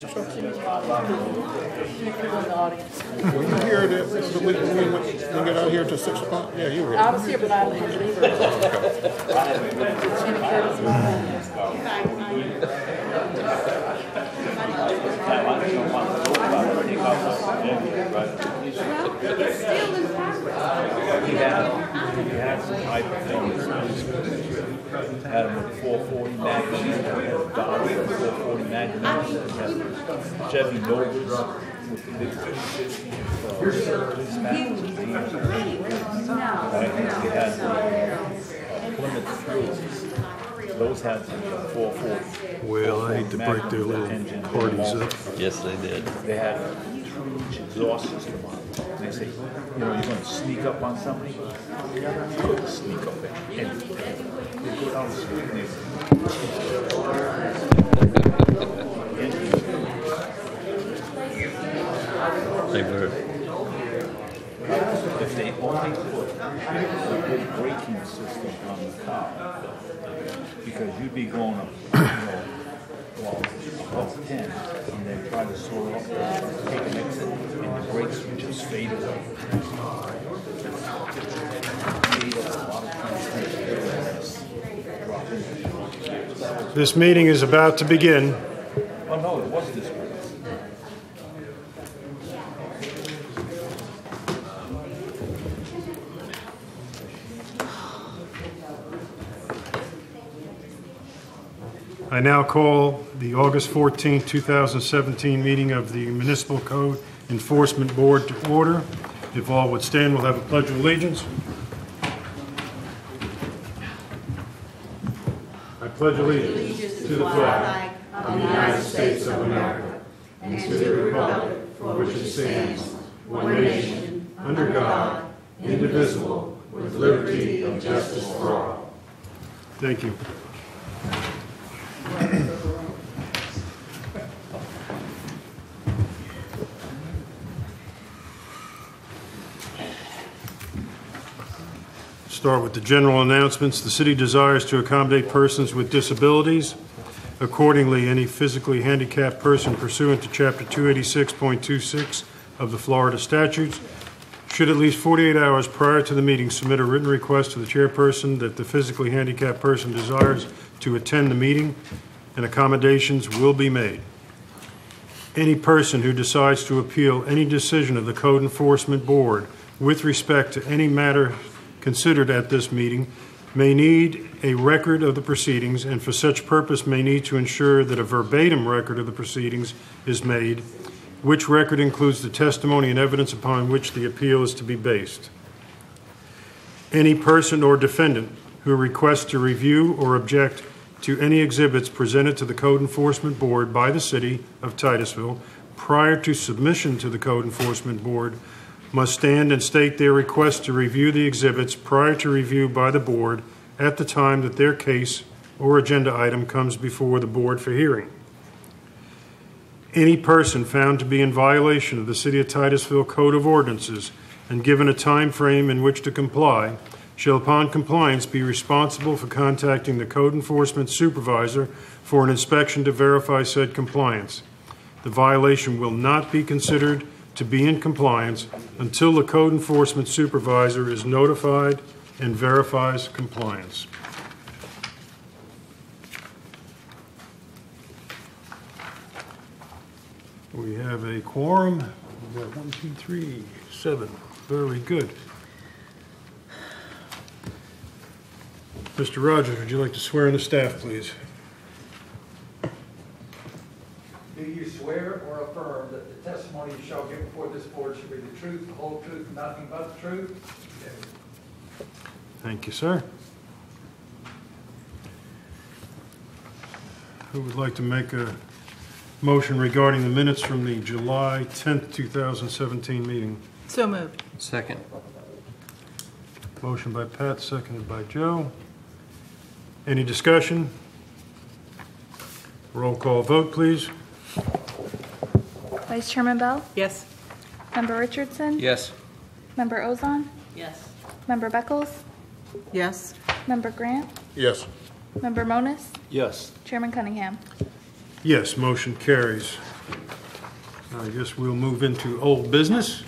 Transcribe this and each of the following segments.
Were you here the week when we didn't get out here till 6 o'clock? Yeah, you were here. I was here, but I didn't leave. He had some high performance. Had him with 440 Magnum, had a Dodge with 440 Magnum, had Chevy Novas with the big 350 He had Plymouth Fuels. Those had 440. Well, I hate to break their little parties up. Yes, they did. They had a huge exhaust system on it. They say, you're going to sneak up on somebody? Sneak up and they go down the street and They were. if they only put a good braking system on the car, because you'd be going up, above 10, and then try to slow up, take an exit, and the brakes would just fade away. This meeting is about to begin. Oh no, it was this way. I now call the August 14, 2017 meeting of the Municipal Code Enforcement Board to order. If all would stand, we'll have a pledge of allegiance. I pledge allegiance to the flag of the United States of America and to the republic for which it stands, one nation, under God, indivisible, with liberty and justice for all. Thank you. Start with the general announcements. The city desires to accommodate persons with disabilities. Accordingly, any physically handicapped person pursuant to Chapter 286.26 of the Florida statutes should at least 48 hours prior to the meeting submit a written request to the chairperson that the physically handicapped person desires to attend the meeting, and accommodations will be made. Any person who decides to appeal any decision of the Code Enforcement Board with respect to any matter considered at this meeting may need a record of the proceedings, and for such purpose may need to ensure that a verbatim record of the proceedings is made, which record includes the testimony and evidence upon which the appeal is to be based. Any person or defendant who requests to review or object to any exhibits presented to the Code Enforcement Board by the City of Titusville prior to submission to the Code Enforcement Board must stand and state their request to review the exhibits prior to review by the Board at the time that their case or agenda item comes before the Board for hearing. Any person found to be in violation of the City of Titusville Code of Ordinances and given a time frame in which to comply shall, upon compliance, be responsible for contacting the Code Enforcement Supervisor for an inspection to verify said compliance. The violation will not be considered to be in compliance until the Code Enforcement Supervisor is notified and verifies compliance. We have a quorum. We've got 1, 2, 3, 7. Very good. Mr. Rogers, would you like to swear in the staff, please? Do you swear or affirm that the testimony you shall give before this board shall be the truth, the whole truth, and nothing but the truth? Yes. Thank you, sir. Who would like to make a motion regarding the minutes from the July 10th, 2017 meeting? So moved. Second. Motion by Pat, seconded by Joe. Any discussion? Roll call vote, please. Vice Chairman Bell? Yes. Member Richardson? Yes. Member Ozon? Yes. Member Beckles? Yes. Member Grant? Yes. Member Monis? Yes. Chairman Cunningham? Yes, motion carries. I guess we'll move into old business.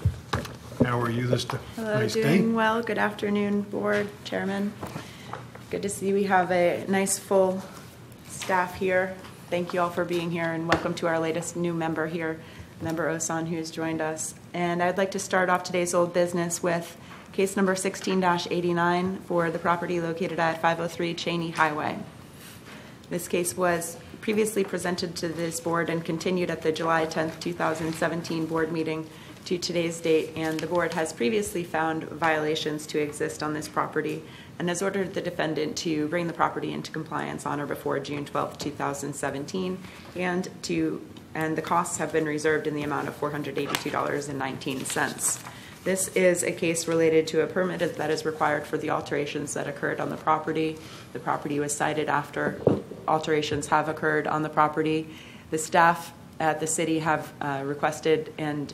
How are you this Hello, nice day? doing well. Good afternoon, Board, Chairman. Good to see we have a nice full staff here. Thank you all for being here, and welcome to our latest new member here, Member Osan, who has joined us. And I'd like to start off today's old business with case number 16-89 for the property located at 503 Cheney Highway. This case was previously presented to this board and continued at the July 10th, 2017 board meeting to today's date, and the board has previously found violations to exist on this property and has ordered the defendant to bring the property into compliance on or before June 12th, 2017, and the costs have been reserved in the amount of $482.19. This is a case related to a permit that is required for the alterations that occurred on the property. The property was cited after alterations have occurred on the property. The staff at the city have requested and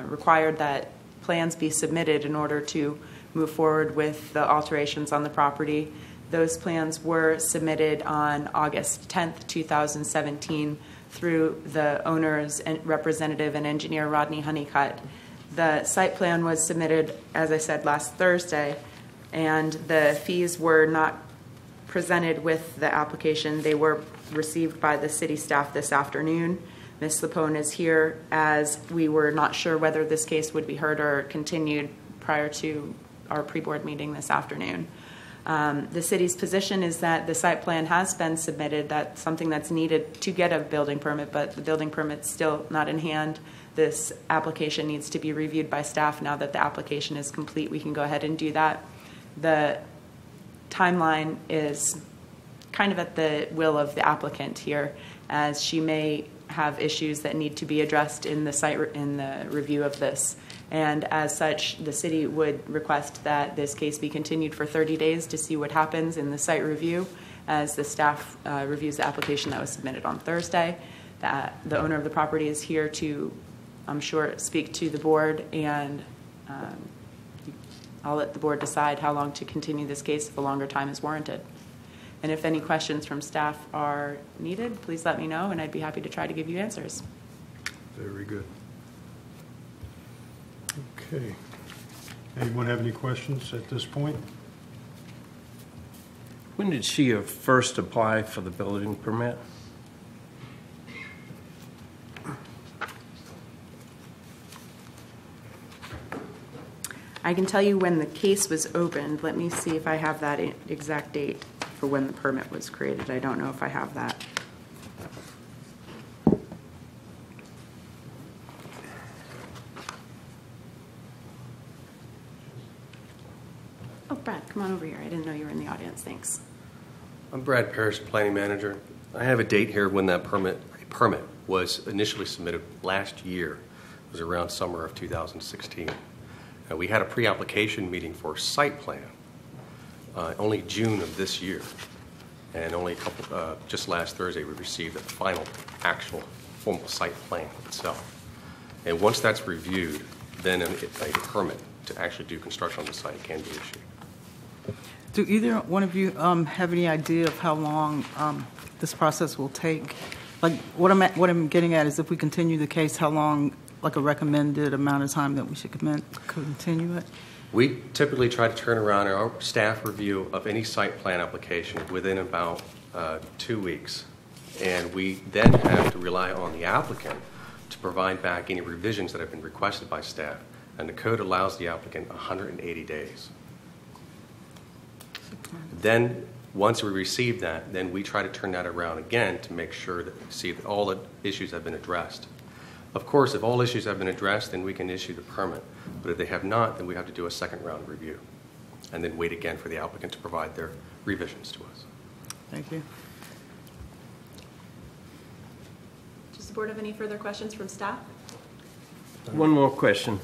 required that plans be submitted in order to move forward with the alterations on the property. Those plans were submitted on August 10th, 2017 through the owner's representative and engineer, Rodney Honeycutt. The site plan was submitted, as I said, last Thursday, and the fees were not presented with the application. They were received by the city staff this afternoon. Ms. Lapone is here as we were not sure whether this case would be heard or continued prior to our pre-board meeting this afternoon. The city's position is that the site plan has been submitted. That's something that's needed to get a building permit, but the building permit's still not in hand. This application needs to be reviewed by staff. Now that the application is complete, we can go ahead and do that. The timeline is kind of at the will of the applicant here, as she may have issues that need to be addressed in the review of this. And as such, the city would request that this case be continued for 30 days to see what happens in the site review as the staff reviews the application that was submitted on Thursday. The owner of the property is here to, I'm sure, speak to the board, and I'll let the board decide how long to continue this case if a longer time is warranted. And if any questions from staff are needed, please let me know, and I'd be happy to try to give you answers. Very good. Okay. Anyone have any questions at this point? When did she first apply for the building permit? I can tell you when the case was opened. Let me see if I have that exact date for when the permit was created. I don't know if I have that. Oh, Brad, come on over here. I didn't know you were in the audience. Thanks. I'm Brad Parrish, Planning Manager. I have a date here when that permit was initially submitted last year. It was around summer of 2016. We had a pre-application meeting for site plan only June of this year, and only just last Thursday we received the final actual formal site plan itself. And once that's reviewed, then a permit to actually do construction on the site can be issued. Do either one of you have any idea of how long this process will take? Like, what I'm getting at is, if we continue the case, how long, like a recommended amount of time that we should continue it? We typically try to turn around our staff review of any site plan application within about 2 weeks. And we then have to rely on the applicant to provide back any revisions that have been requested by staff. And the code allows the applicant 180 days. Then, once we receive that, then we try to turn that around again to make sure that all the issues have been addressed. Of course, if all issues have been addressed, then we can issue the permit. But if they have not, then we have to do a second round review and then wait again for the applicant to provide their revisions to us. Thank you. Does the board have any further questions from staff? One more question.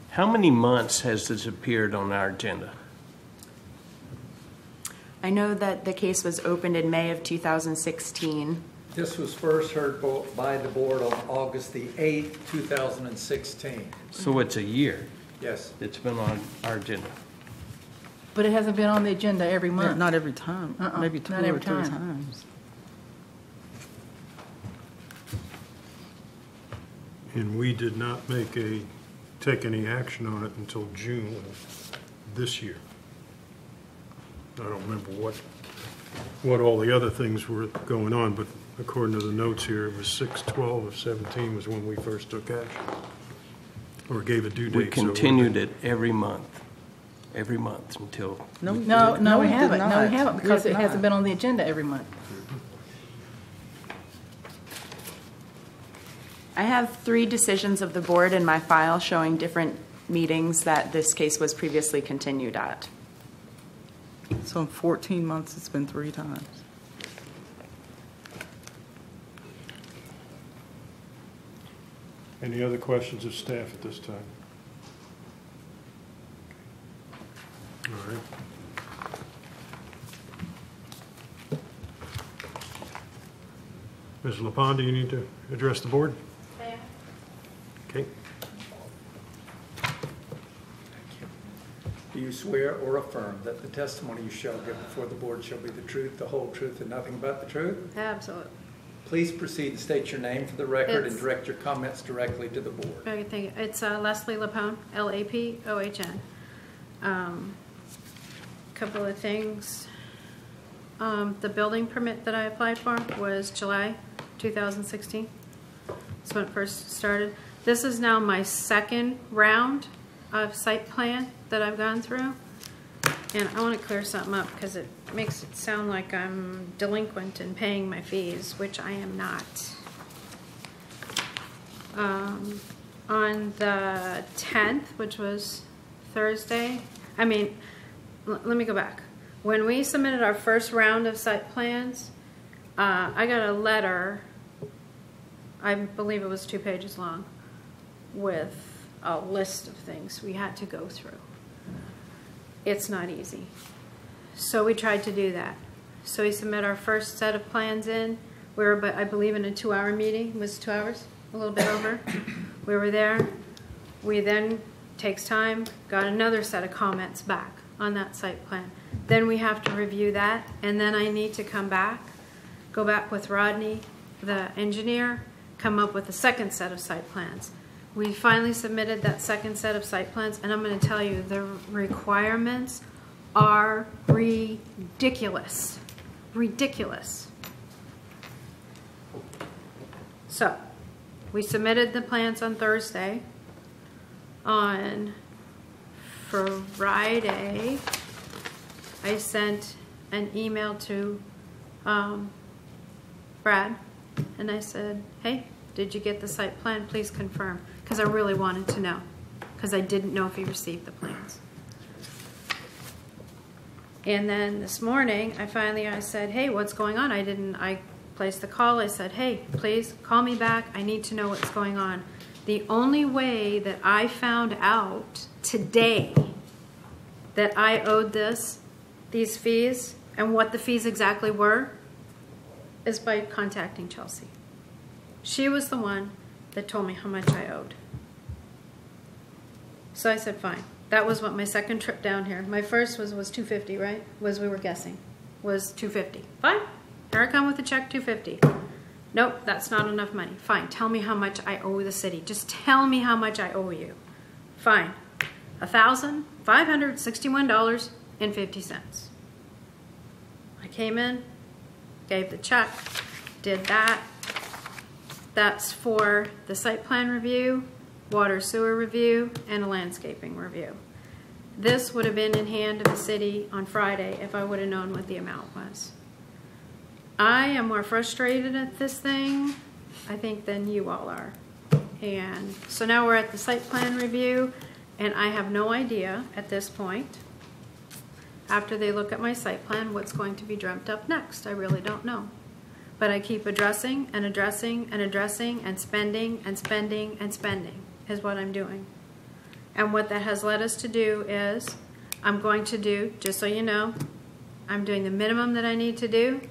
How many months has this appeared on our agenda? I know that the case was opened in May of 2016. This was first heard by the board on August the 8th, 2016. So it's a year Yes. it's been on our agenda. But it hasn't been on the agenda every month. Not every time. Maybe two Not or every three time. times. And we did not take any action on it until June of this year. I don't remember what all the other things were going on, but according to the notes here, it was 6/12 of 17 was when we first took action, or gave a due date. We continued it every month until. No, No, we haven't. did No, we not. haven't, because We it have hasn't not. been on the agenda every month. I have 3 decisions of the board in my file showing different meetings that this case was previously continued at. So in 14 months, it's been 3 times. Any other questions of staff at this time? All right. Ms. LaPonde, do you need to address the board? Okay. Do you swear or affirm that the testimony you shall give before the board shall be the truth, the whole truth, and nothing but the truth? Absolutely. Please proceed and state your name for the record and It's- direct your comments directly to the board. Okay, thank you. It's Leslie Lapone, Lapohn. Couple of things. The building permit that I applied for was July 2016. That's when it first started. This is now my second round of site plan that I've gone through. And I want to clear something up because it makes it sound like I'm delinquent in paying my fees, which I am not. On the 10th, which was Thursday, let me go back. When we submitted our first round of site plans, I got a letter, I believe it was 2 pages long, with a list of things we had to go through. It's not easy. So we tried to do that. So we submit our first set of plans in. We were, I believe, in a 2-hour meeting. It was 2 hours, a little bit over. We were there. We then, takes time, got another set of comments back on that site plan. Then we have to review that, and then I need to come back, go back with Rodney, the engineer, come up with a second set of site plans. We finally submitted that second set of site plans, and I'm going to tell you, the requirements are ridiculous. Ridiculous. So, we submitted the plans on Thursday. On Friday, I sent an email to Brad, and I said, hey, did you get the site plan? Please confirm. Because I really wanted to know, because I didn't know if he received the plans. And then this morning, I said, hey, what's going on? I placed the call. I said, hey, please call me back. I need to know what's going on. The only way that I found out today that I owed these fees, and what the fees exactly were, is by contacting Chelsea. She was the one that told me how much I owed. So I said, fine. That was what my second trip down here. My first was $250, right? We were guessing. Was $250. Fine. Here I come with the check, $250. Nope, that's not enough money. Fine. Tell me how much I owe the city. Just tell me how much I owe you. Fine. $1,561.50. I came in, gave the check, did that. That's for the site plan review, water sewer review, and a landscaping review. This would have been in hand of the city on Friday if I would have known what the amount was. I am more frustrated at this thing, I think, than you all are. And so now we're at the site plan review, and I have no idea at this point, after they look at my site plan, what's going to be dreamt up next. I really don't know. But I keep addressing and addressing and addressing and spending and spending and spending is what I'm doing. And what that has led us to do is, I'm going to do, just so you know, I'm doing the minimum that I need to do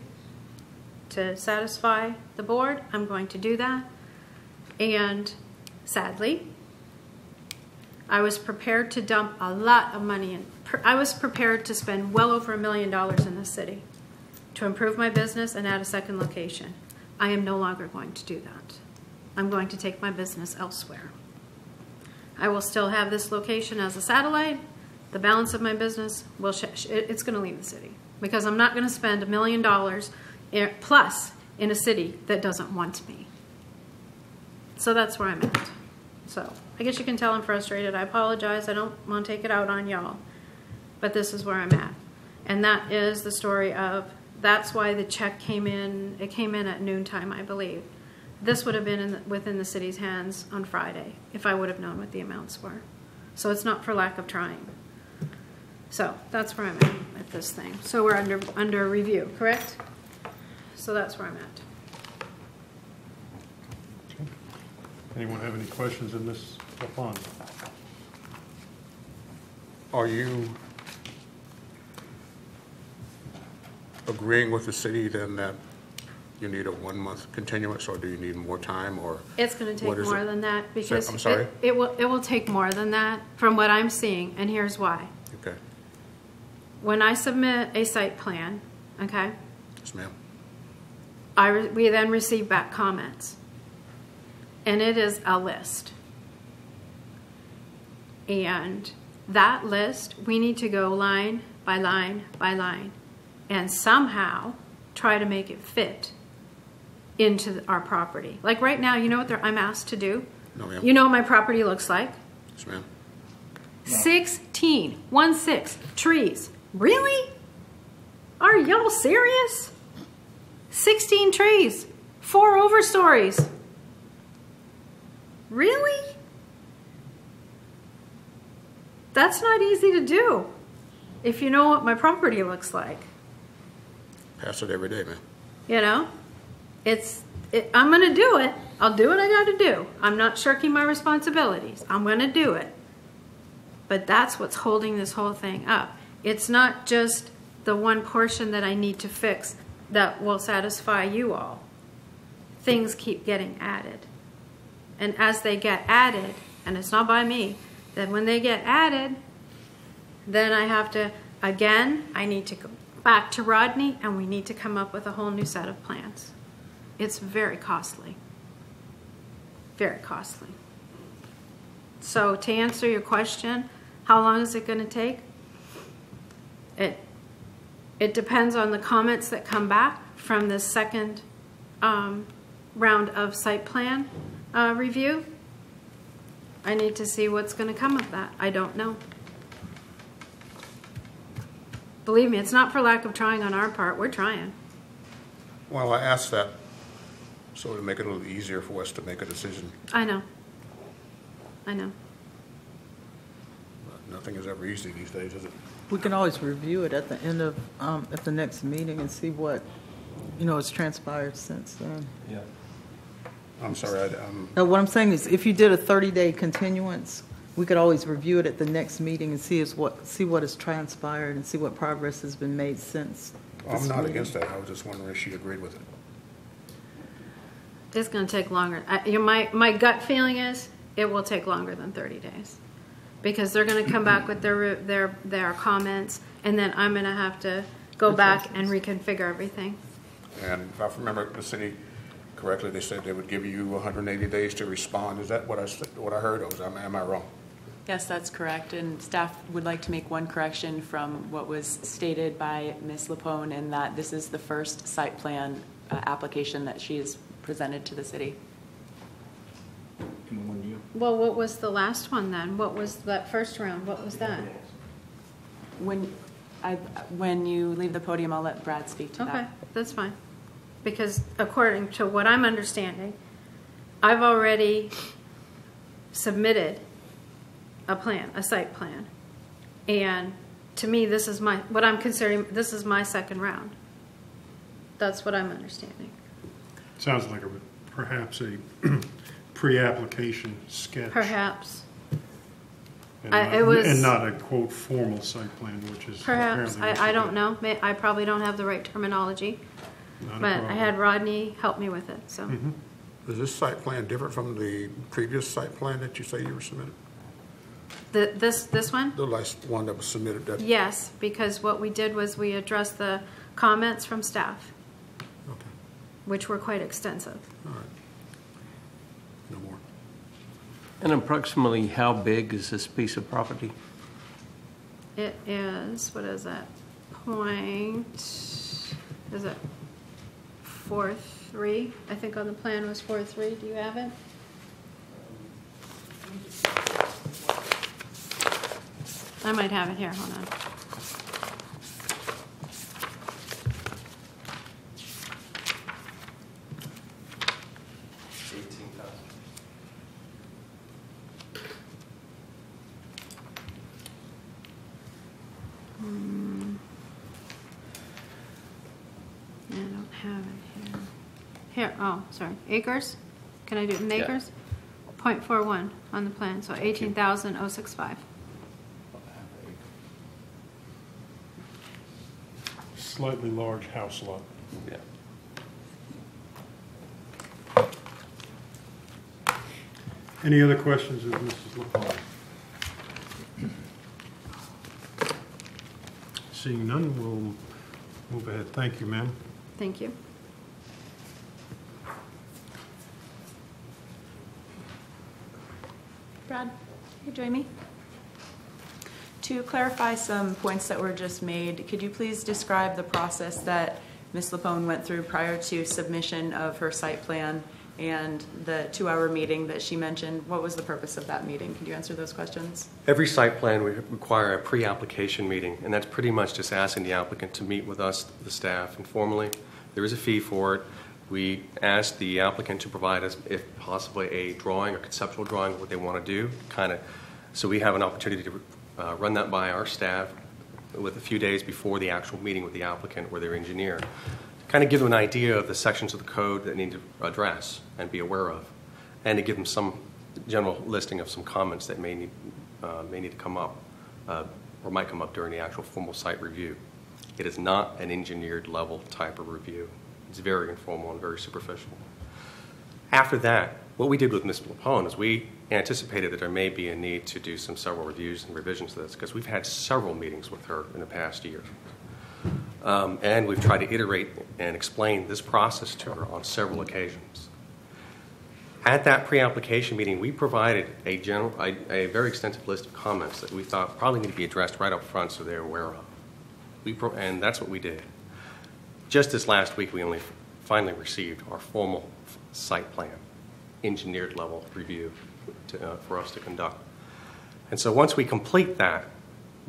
to satisfy the board. I'm going to do that. And sadly, I was prepared to dump a lot of money in. I was prepared to spend well over $1 million in this city to improve my business and add a second location. I am no longer going to do that. I'm going to take my business elsewhere. I will still have this location as a satellite. The balance of my business will it's going to leave the city because I'm not going to spend $1 million plus in a city that doesn't want me. So that's where I'm at. So I guess you can tell I'm frustrated. I apologize. I don't want to take it out on y'all, but this is where I'm at. And that is the story of, that's why the check came in. It came in at noontime, I believe. This would have been within the city's hands on Friday if I would have known what the amounts were. So it's not for lack of trying. So that's where I'm at this thing. So we're under review, correct? So that's where I'm at. Anyone have any questions in this upon? Are you agreeing with the city then that you need a 1 month continuance, or do you need more time, or? It's going to take more than that because I'm sorry? It will take more than that from what I'm seeing, and here's why. Okay. When I submit a site plan, okay? Yes, ma'am. We then receive back comments, and it is a list. And that list, we need to go line by line by line and somehow try to make it fit into our property. Like right now, you know what I'm asked to do? No, ma'am. You know what my property looks like? Yes, ma'am. 16 trees. Really? Are y'all serious? 16 trees, 4 overstories. Really? That's not easy to do if you know what my property looks like. Pass it every day, man. You know? I'm going to do it. I'll do what I got to do. I'm not shirking my responsibilities. I'm going to do it. But that's what's holding this whole thing up. It's not just the one portion that I need to fix that will satisfy you all. Things keep getting added. And as they get added, and it's not by me, then when they get added, then I have to, again, I need to go back to Rodney and we need to come up with a whole new set of plans. It's very costly. Very costly. So to answer your question, how long is it going to take? It depends on the comments that come back from the second round of site plan review. I need to see what's going to come of that. I don't know. Believe me, it's not for lack of trying on our part. We're trying. Well, I asked that so to make it a little easier for us to make a decision. I know. I know. But nothing is ever easy these days, is it? We can always review it at the end of, at the next meeting and see what, has transpired since then. Yeah. I'm sorry. No, what I'm saying is if you did a 30-day continuance, we could always review it at the next meeting and see what has transpired and see what progress has been made since. I'm not against that. I was just wondering if she agreed with it. It's going to take longer. My gut feeling is it will take longer than 30 days because they're going to come back with their comments, and then I'm going to have to go back and reconfigure everything. And if I remember the city correctly, they said they would give you 180 days to respond. Is that what I heard, or am I wrong? Yes, that's correct. And staff would like to make one correction from what was stated by Ms. Lapone, in that this is the first site plan application that she has presented to the city. In 1 year. Well, what was the last one then? What was that first round? What was that? When you leave the podium, I'll let Brad speak to that. Okay, that's fine. Because according to what I'm understanding, I've already submitted a site plan. And to me, this is what I'm considering, this is my second round. That's what I'm understanding. Sounds like perhaps a pre-application sketch. Perhaps. And not a, quote, formal site plan, which is perhaps. I don't know. I probably don't have the right terminology. But I had Rodney help me with it. So. Mm-hmm. Is this site plan different from the previous site plan that you say you were submitted? This one? The last one that was submitted. Yes, because what we did was we addressed the comments from staff, Okay. which were quite extensive. All right. And approximately how big is this piece of property? It is, what is it? Is it 4.3? I think on the plan was 4.3. Do you have it? I might have it here. Hold on. I don't have it here. Here, oh, sorry. Acres? Can I do it in acres? 0.41 on the plan, so 18,065. Slightly large house lot. Yeah. Any other questions of Mrs. LaPone? Seeing none, we'll move ahead. Thank you, ma'am. Thank you. Brad, you join me? To clarify some points that were just made, could you please describe the process that Ms. LaPone went through prior to submission of her site plan and the 2-hour meeting that she mentioned? What was the purpose of that meeting? Could you answer those questions? Every site plan we require a pre-application meeting, and that's pretty much just asking the applicant to meet with us, the staff, informally. There is a fee for it. We ask the applicant to provide us, if possibly, a drawing or conceptual drawing of what they want to do, so we have an opportunity to run that by our staff with a few days before the actual meeting with the applicant or their engineer. Kind of give them an idea of the sections of the code that need to address and be aware of, and to give them some general listing of some comments that may need to come up or might come up during the actual formal site review. It is not an engineered level type of review. It's very informal and very superficial. After that, what we did with Ms. LaPone is we anticipated that there may be a need to do several reviews and revisions to this, because we've had several meetings with her in the past year. And we've tried to iterate and explain this process to her on several occasions. At that pre-application meeting, we provided a very extensive list of comments that we thought probably need to be addressed right up front so they're aware of. And that's what we did. Just this last week, we only finally received our formal site plan, engineered level review for us to conduct. And so once we complete that,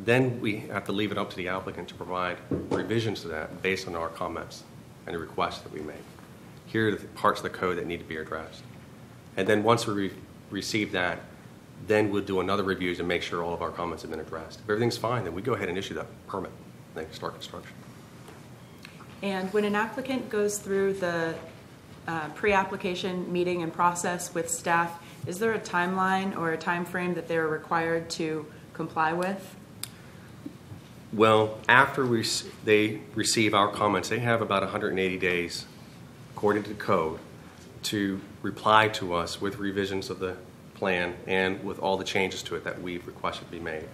then we have to leave it up to the applicant to provide revisions to that based on our comments and the requests that we make. Here are the parts of the code that need to be addressed. And then once we receive that, then we'll do another review to make sure all of our comments have been addressed. If everything's fine, then we go ahead and issue that permit and then start construction. And when an applicant goes through the pre-application meeting and process with staff, is there a timeline or a time frame that they're required to comply with? Well, after they receive our comments, they have about 180 days, according to the code, to reply to us with revisions of the plan and with all the changes to it that we've requested be made.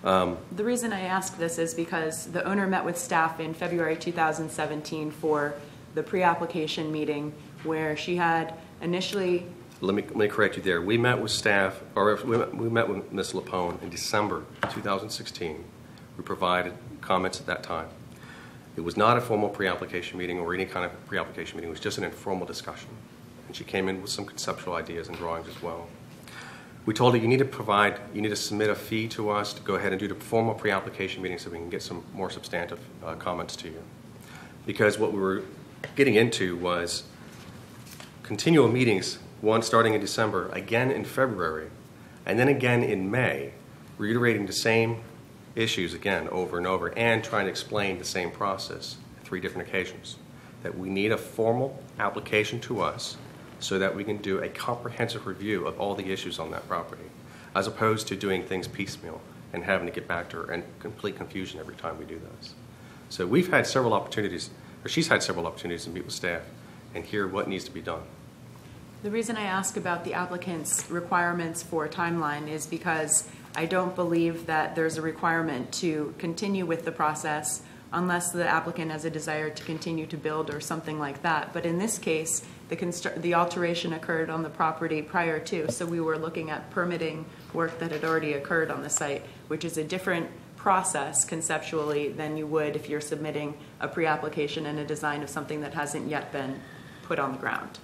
The reason I ask this is because the owner met with staff in February 2017 for the pre-application meeting where she had initially... Let me correct you there. We met with staff, or we met with Ms. LaPone in December 2016. We provided comments at that time. It was not a formal pre-application meeting or any kind of pre-application meeting. It was just an informal discussion. And she came in with some conceptual ideas and drawings as well. We told her you need to submit a fee to us to go ahead and do the formal pre-application meeting so we can get some more substantive comments to you. Because what we were getting into was continual meetings, one starting in December, again in February, and then again in May, reiterating the same issues again over and over and trying to explain the same process 3 different occasions. That we need a formal application to us so that we can do a comprehensive review of all the issues on that property, as opposed to doing things piecemeal and having to get back to her and complete confusion every time we do this. So we've had several opportunities, or she's had several opportunities to meet with staff and hear what needs to be done. The reason I ask about the applicant's requirements for a timeline is because I don't believe that there's a requirement to continue with the process unless the applicant has a desire to continue to build or something like that. But in this case, the alteration occurred on the property prior to. So we were looking at permitting work that had already occurred on the site, which is a different process conceptually than you would if you're submitting a pre-application and a design of something that hasn't yet been put on the ground.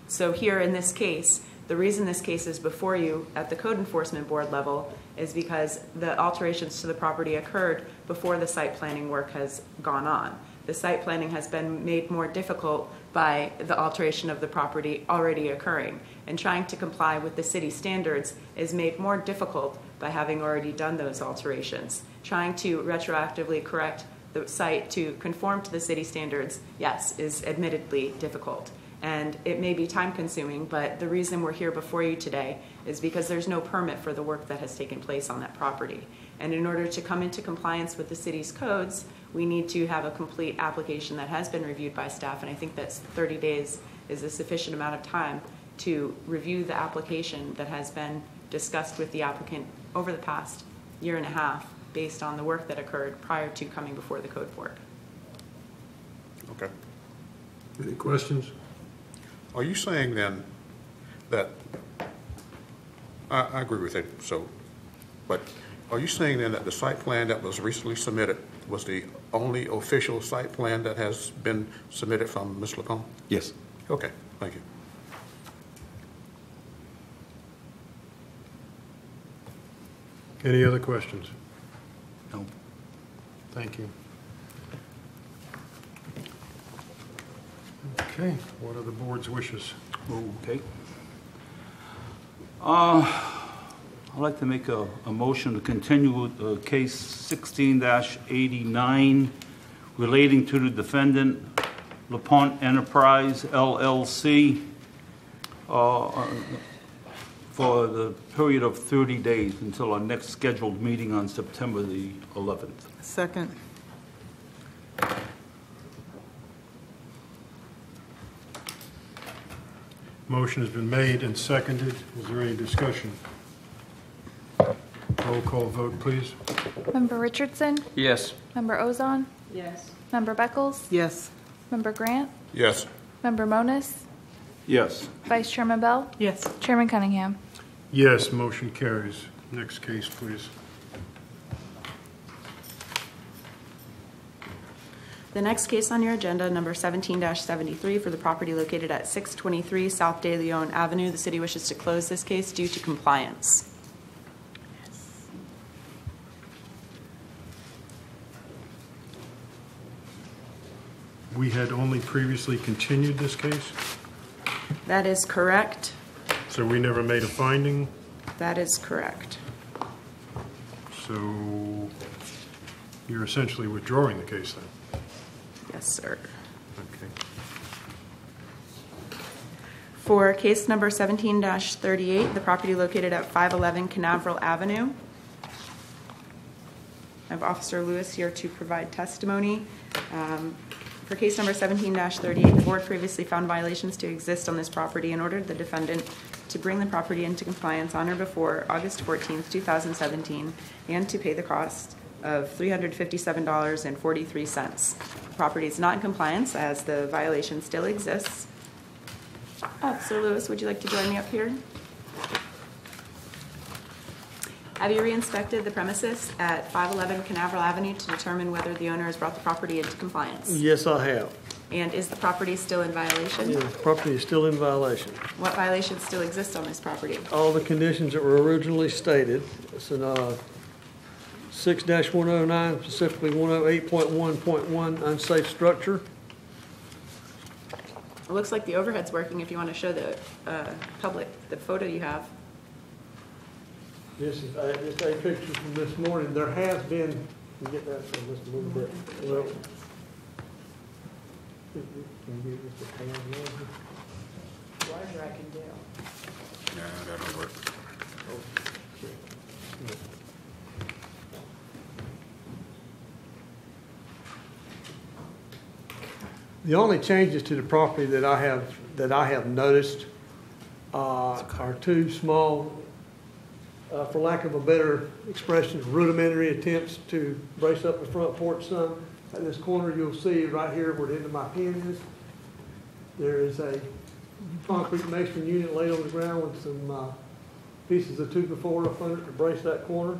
So here in this case, the reason this case is before you at the Code Enforcement Board level is because the alterations to the property occurred before the site planning work has gone on. The site planning has been made more difficult by the alteration of the property already occurring, and trying to comply with the city standards is made more difficult by having already done those alterations. Trying to retroactively correct the site to conform to the city standards, yes, is admittedly difficult. And it may be time consuming, but the reason we're here before you today is because there's no permit for the work that has taken place on that property. And in order to come into compliance with the city's codes, we need to have a complete application that has been reviewed by staff, and I think that 30 days is a sufficient amount of time to review the application that has been discussed with the applicant over the past year and a half based on the work that occurred prior to coming before the code board. Okay. Any questions? Are you saying then that, I agree with it, so, but are you saying then that the site plan that was recently submitted was the only official site plan that has been submitted from Ms. Lacombe? Yes. Okay, thank you. Any other questions? No. Thank you. Okay, what are the board's wishes? Okay. I'd like to make a motion to continue with case 16-89 relating to the defendant, LaPont Enterprise LLC, for the period of 30 days until our next scheduled meeting on September the 11th. Second. Motion has been made and seconded. Is there any discussion? Roll call vote, please. Member Richardson? Yes. Member Ozon? Yes. Member Beckles? Yes. Member Grant? Yes. Member Monis? Yes. Vice Chairman Bell? Yes. Chairman Cunningham? Yes, motion carries. Next case, please. The next case on your agenda, number 17-73, for the property located at 623 South De Leon Avenue. The city wishes to close this case due to compliance. We had only previously continued this case, That is correct. so we never made a finding. That is correct. So you're essentially withdrawing the case then? Yes, sir. Okay. For case number 17-38, the property located at 511 Canaveral Avenue. I have Officer Lewis here to provide testimony. For case number 17-38, the board previously found violations to exist on this property and ordered the defendant to bring the property into compliance on or before August 14th, 2017, and to pay the cost of $357.43. The property is not in compliance as the violation still exists. Officer Lewis, would you like to join me up here? Have you re-inspected the premises at 511 Canaveral Avenue to determine whether the owner has brought the property into compliance? Yes, I have. And is the property still in violation? Yeah, the property is still in violation. What violations still exist on this property? All the conditions that were originally stated. It's in 6-109, specifically 108.1.1, unsafe structure. It looks like the overhead's working if you want to show the public the photo you have. This is just a picture from this morning. There has been, you get that from just a little bit. Well, can you give us a hand? Larger I can do. Yeah, that'll work. The only changes to the property that I have noticed are two small, for lack of a better expression, rudimentary attempts to brace up the front porch some. At this corner, you'll see right here where the end of my pen is, there is a concrete masonry unit laid on the ground with some pieces of 2x4 up under it to brace that corner.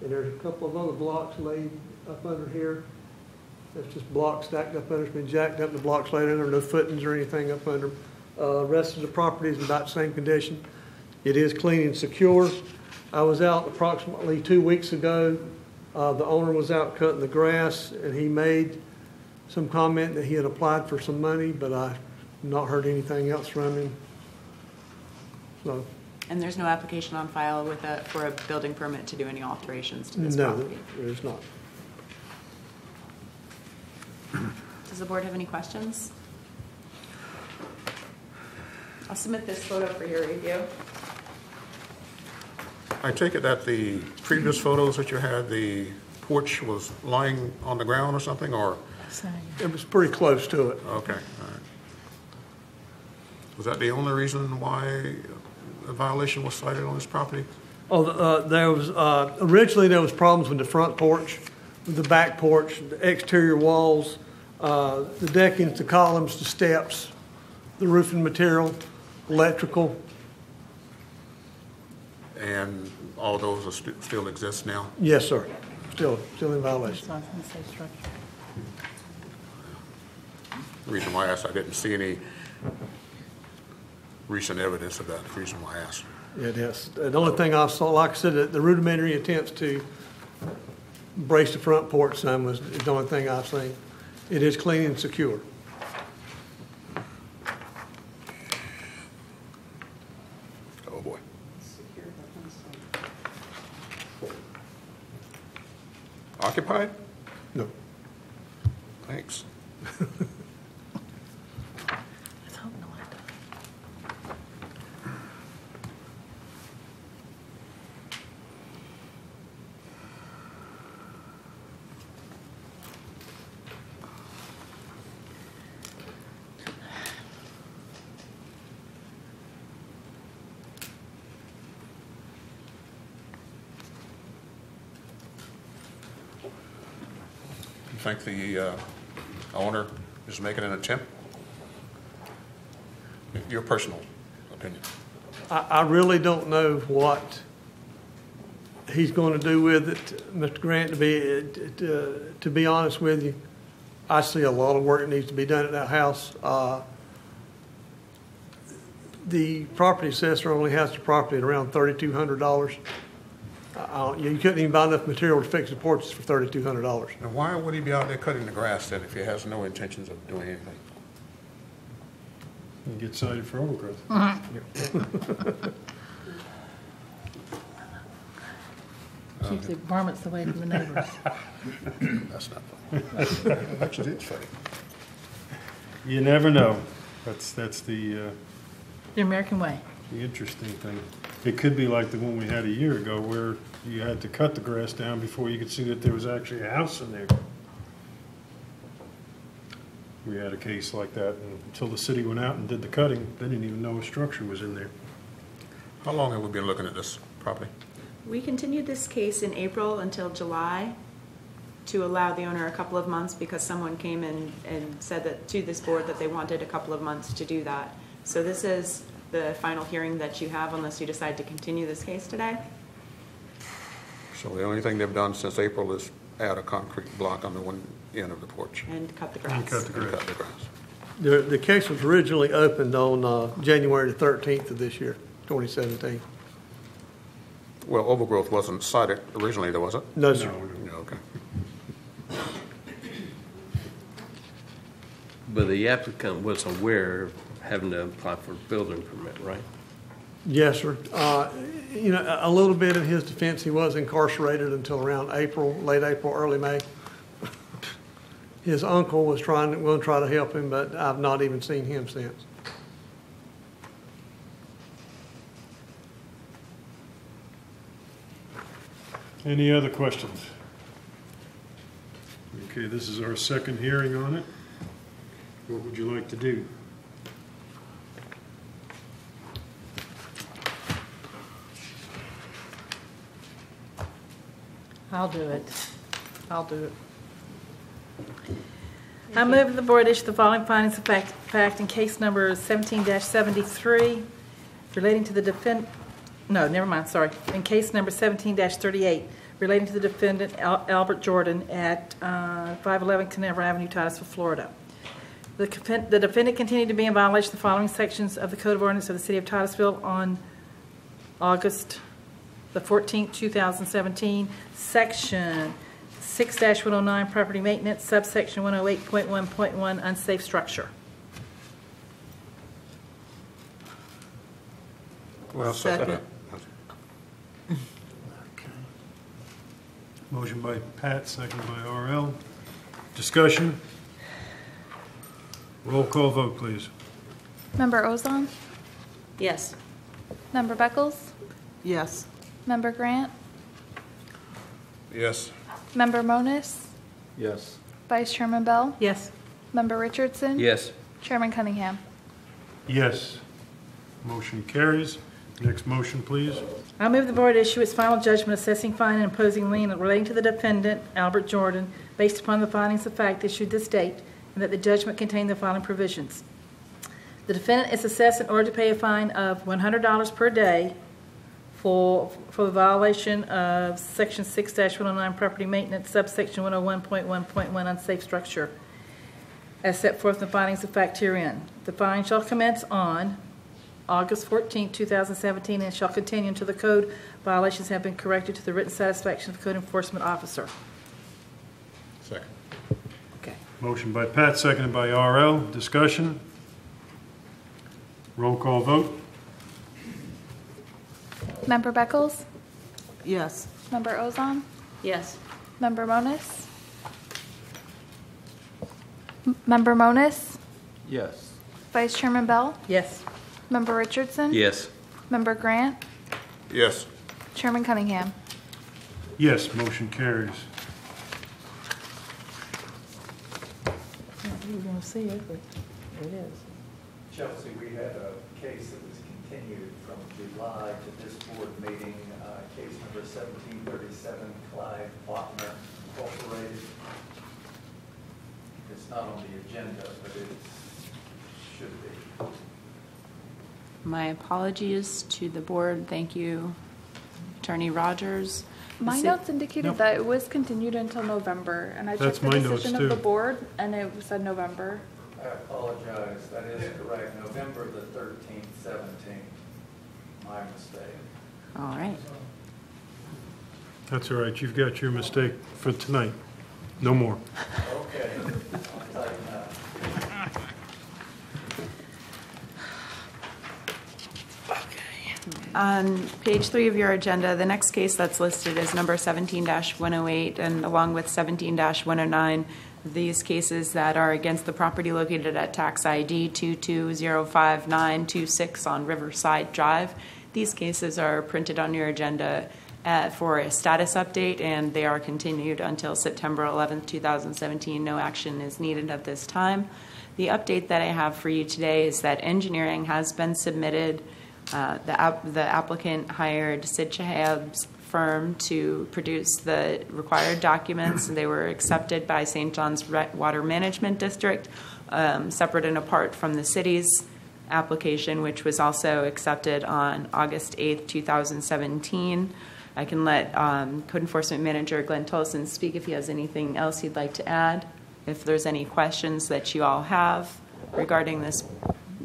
And there's a couple of other blocks laid up under here. That's just blocks stacked up under. It's been jacked up. The blocks laid under, no footings or anything up under. Rest of the property is in about the same condition. It is clean and secure. I was out approximately 2 weeks ago. The owner was out cutting the grass, and he made some comment that he had applied for some money, but I've not heard anything else from him. So, And there's no application on file for a building permit to do any alterations to this property? No, there's not. Does the board have any questions? I'll submit this photo for your review. I take it that the previous photos that you had, the porch was lying on the ground or something, or? It was pretty close to it. Okay, all right. Was that the only reason why a violation was cited on this property? Oh, there was, originally there was problems with the front porch, with the back porch, the exterior walls, the deckings, the columns, the steps, the roofing material, electrical. And all those are still exist now? Yes, sir. Still in violation. The reason why I asked, I didn't see any recent evidence of that. The reason why I asked. It is. The only thing I saw, like I said, the rudimentary attempts to brace the front porch some was the only thing I've seen. It is clean and secure. Oh, boy. Occupied? No. Thanks. You think the owner is making an attempt? Your personal opinion. I really don't know what he's going to do with it, Mr. Grant. To be honest with you, I see a lot of work that needs to be done at that house. The property assessor only has the property at around $3,200. You couldn't even buy enough material to fix the porches for $3,200. And why would he be out there cutting the grass then if he has no intentions of doing anything? You get cited for overgrowth. Keeps the varmints away from the neighbors. That's not funny. Actually, it's funny. You never know. That's the American way. interesting thing. It could be like the one we had a year ago where you had to cut the grass down before you could see that there was actually a house in there. We had a case like that, and until the city went out and did the cutting, they didn't even know a structure was in there. How long have we been looking at this property? We continued this case in April until July to allow the owner a couple of months because someone came in and said that to this board that they wanted a couple of months to do that. So this is the final hearing that you have unless you decide to continue this case today. So the only thing they've done since April is add a concrete block on the one end of the porch. And cut the grass. And cut the grass. The case was originally opened on January the 13th of this year, 2017. Well, overgrowth wasn't cited originally, though, was it? No, sir. No, okay. But the applicant was aware of having to apply for a building permit, right? Yes, sir. A little bit in his defense, he was incarcerated until around April, late April, early May. His uncle was going to try to help him, but I've not even seen him since. Any other questions? Okay, this is our second hearing on it. What would you like to do? I'll do it. I'll do it. I move that the board issue the following findings of fact in case number 17-73 relating to the in case number 17-38 relating to the defendant Albert Jordan at 511 Caneva Avenue, Titusville, Florida. The defendant continued to be in violation of the following sections of the Code of Ordinance of the City of Titusville on August the 14th, 2017, Section 6-109, property maintenance, subsection 108.1.1, unsafe structure. Well, Second. Motion by Pat, second by RL. Discussion? Roll call vote, please. Member Ozon? Yes. Member Beckles? Yes. Member Grant? Yes. Member Monis? Yes. Vice Chairman Bell? Yes. Member Richardson? Yes. Chairman Cunningham? Yes. Motion carries. Next motion, please. I move the board issue its final judgment assessing fine and imposing lien relating to the defendant, Albert Jordan, based upon the findings of fact issued this date, and that the judgment contain the following provisions. The defendant is assessed in order to pay a fine of $100 per day for the violation of Section 6-109 property maintenance, subsection 101.1.1 unsafe structure, as set forth in the findings of fact herein. The fine shall commence on August 14, 2017, and shall continue until the code violations have been corrected to the written satisfaction of the code enforcement officer. Second. Okay. Motion by Pat, seconded by RL. Discussion? Roll call vote. Member Beckles? Yes. Member Ozon? Yes. Member Monis? Member Monis? Yes. Vice Chairman Bell? Yes. Member Richardson? Yes. Member Grant? Yes. Chairman Cunningham? Yes, motion carries. You were going to see it, but it is. Chelsea, we had a case that was continued from July to this board meeting, case number 1737, Clyde Faulkner Incorporated. It's not on the agenda, but it should be. My apologies to the board. Thank you, Attorney Rogers. My Is it- notes indicated Nope. that it was continued until November, and I That's checked the my notes, decision too. of the board, and it said November. I apologize, that is correct, November the 13th, 17th, my mistake. All right. That's all right. You've got your mistake for tonight. No more. Okay, I'll tighten up. On page 3 of your agenda, the next case that's listed is number 17-108, and along with 17-109, these cases that are against the property located at tax ID 2205-926 on Riverside Drive. These cases are printed on your agenda for a status update, and they are continued until September 11th, 2017. No action is needed at this time. The update that I have for you today is that engineering has been submitted. The applicant hired Sid Shahab's firm to produce the required documents, and they were accepted by St. John's Water Management District, separate and apart from the city's application, which was also accepted on August 8th, 2017. I can let Code Enforcement Manager Glenn Tolson speak if he has anything else he'd like to add. If there's any questions that you all have regarding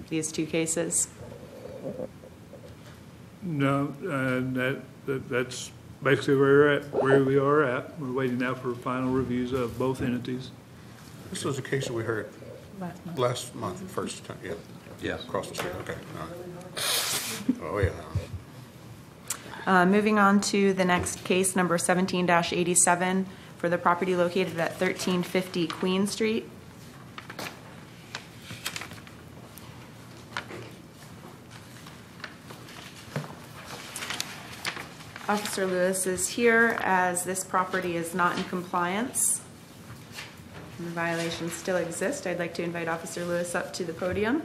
these two cases. No, that's basically where we are at. We're waiting now for final reviews of both entities. This was a case that we heard last month, first time, yeah. Yes. Across the street, okay. All right. Oh, yeah. Moving on to the next case, number 17-87, for the property located at 1350 Queen Street. Officer Lewis is here as this property is not in compliance. And the violations still exist. I'd like to invite Officer Lewis up to the podium.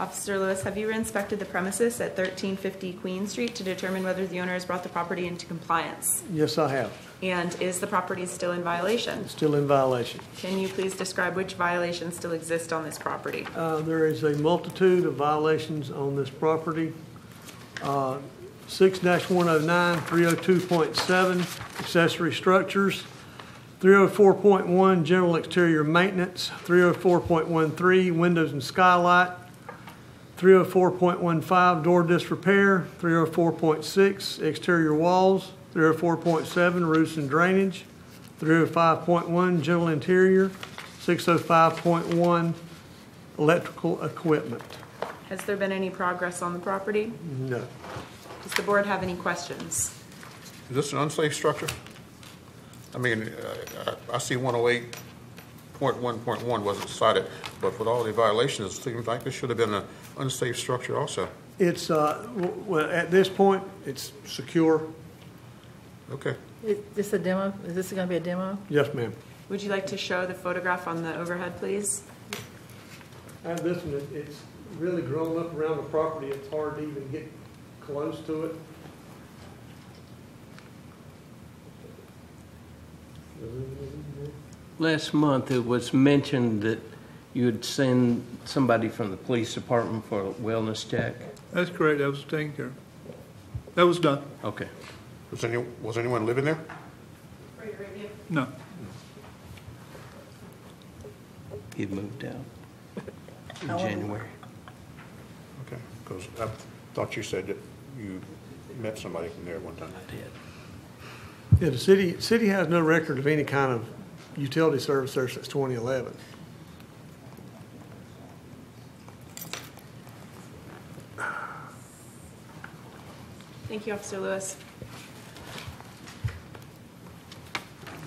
Officer Lewis, have you inspected the premises at 1350 Queen Street to determine whether the owner has brought the property into compliance? Yes, I have. And is the property still in violation? Still in violation. Can you please describe which violations still exist on this property? There is a multitude of violations on this property. 6-109, 302.7, accessory structures, 304.1, general exterior maintenance, 304.13, windows and skylight, 304.15, door disrepair, 304.6, exterior walls, 304.7, roofs and drainage, 305.1, general interior, 605.1, electrical equipment. Has there been any progress on the property? No. Does the board have any questions? Is this an unsafe structure? I mean, I see 108.1.1 wasn't cited, but with all the violations, it seems like this should have been an unsafe structure also. It's, well, at this point, it's secure. Okay. Is this a demo? Is this going to be a demo? Yes, ma'am. Would you like to show the photograph on the overhead, please? And this one, it's really grown up around the property. It's hard to even get close to it. Last month, it was mentioned that you'd send somebody from the police department for a wellness check. That's correct. That was taken care of. That was done. Okay. Was anyone living there? No. He moved out in January. Okay, because I thought you said that you met somebody from there at one time. I did. Yeah, the city has no record of any kind of utility service there since 2011. Thank you, Officer Lewis.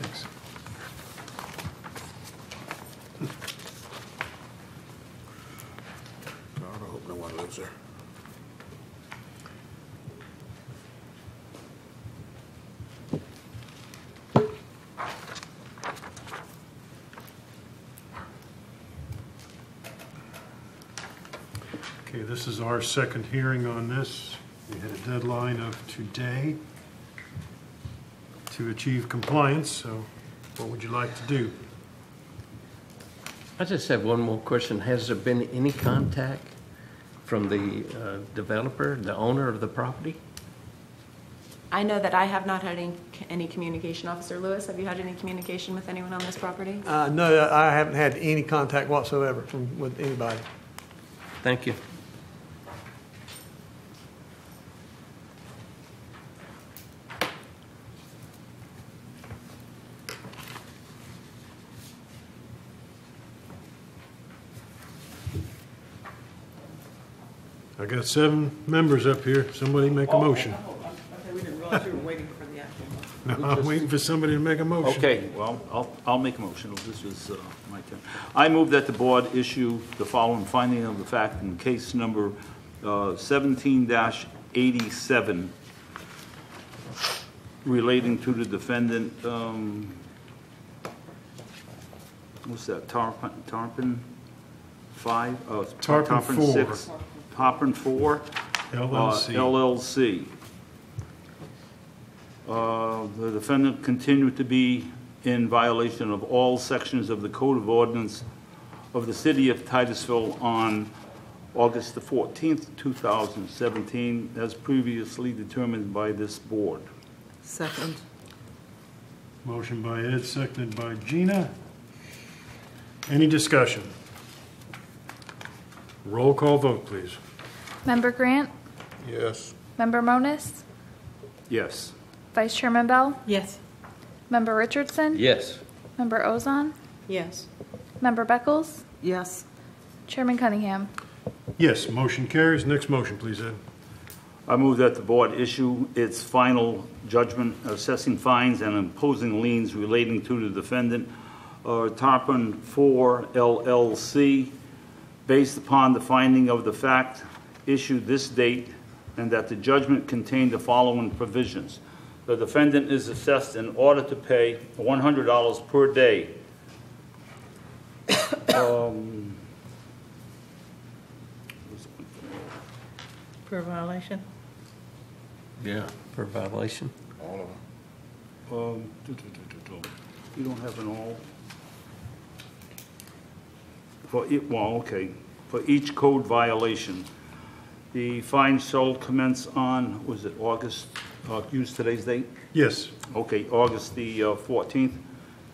Thanks. God, I hope no one lives there. Okay, this is our second hearing on this. We had a deadline of today to achieve compliance, so what would you like to do? I just have one more question. Has there been any contact from the developer, the owner of the property? I know that I have not had any communication. Officer Lewis, have you had any communication with anyone on this property? No, I haven't had any contact whatsoever with anybody. Thank you. I got 7 members up here. Somebody make a motion. Okay, we didn't realize you were waiting for the actual motion. No, I'm waiting for somebody to make a motion. Okay, well, I'll make a motion. This is my turn. I move that the board issue the following finding of the fact in case number 17-87 relating to the defendant, what's that, Tarpon 5? Tarpon 4. 6, Tarpon 4. LLC. The defendant continued to be in violation of all sections of the Code of Ordinance of the City of Titusville on August the 14th, 2017, as previously determined by this board. Second. Motion by Ed, seconded by Gina. Any discussion? Roll call vote, please. Member Grant? Yes. Member Monis? Yes. Vice Chairman Bell? Yes. Member Richardson? Yes. Member Ozon? Yes. Member Beckles? Yes. Chairman Cunningham? Yes, motion carries. Next motion, please, Ed. I move that the board issue its final judgment assessing fines and imposing liens relating to the defendant, Tarpon 4 LLC, based upon the finding of the fact issued this date, and that the judgment contained the following provisions. The defendant is assessed in order to pay $100 per day For a violation? Yeah. For violation. All of them. You don't have an all? For it, well, okay. For each code violation, the fine shall commence on, was it August, use today's date? Yes. Okay, August the 14th,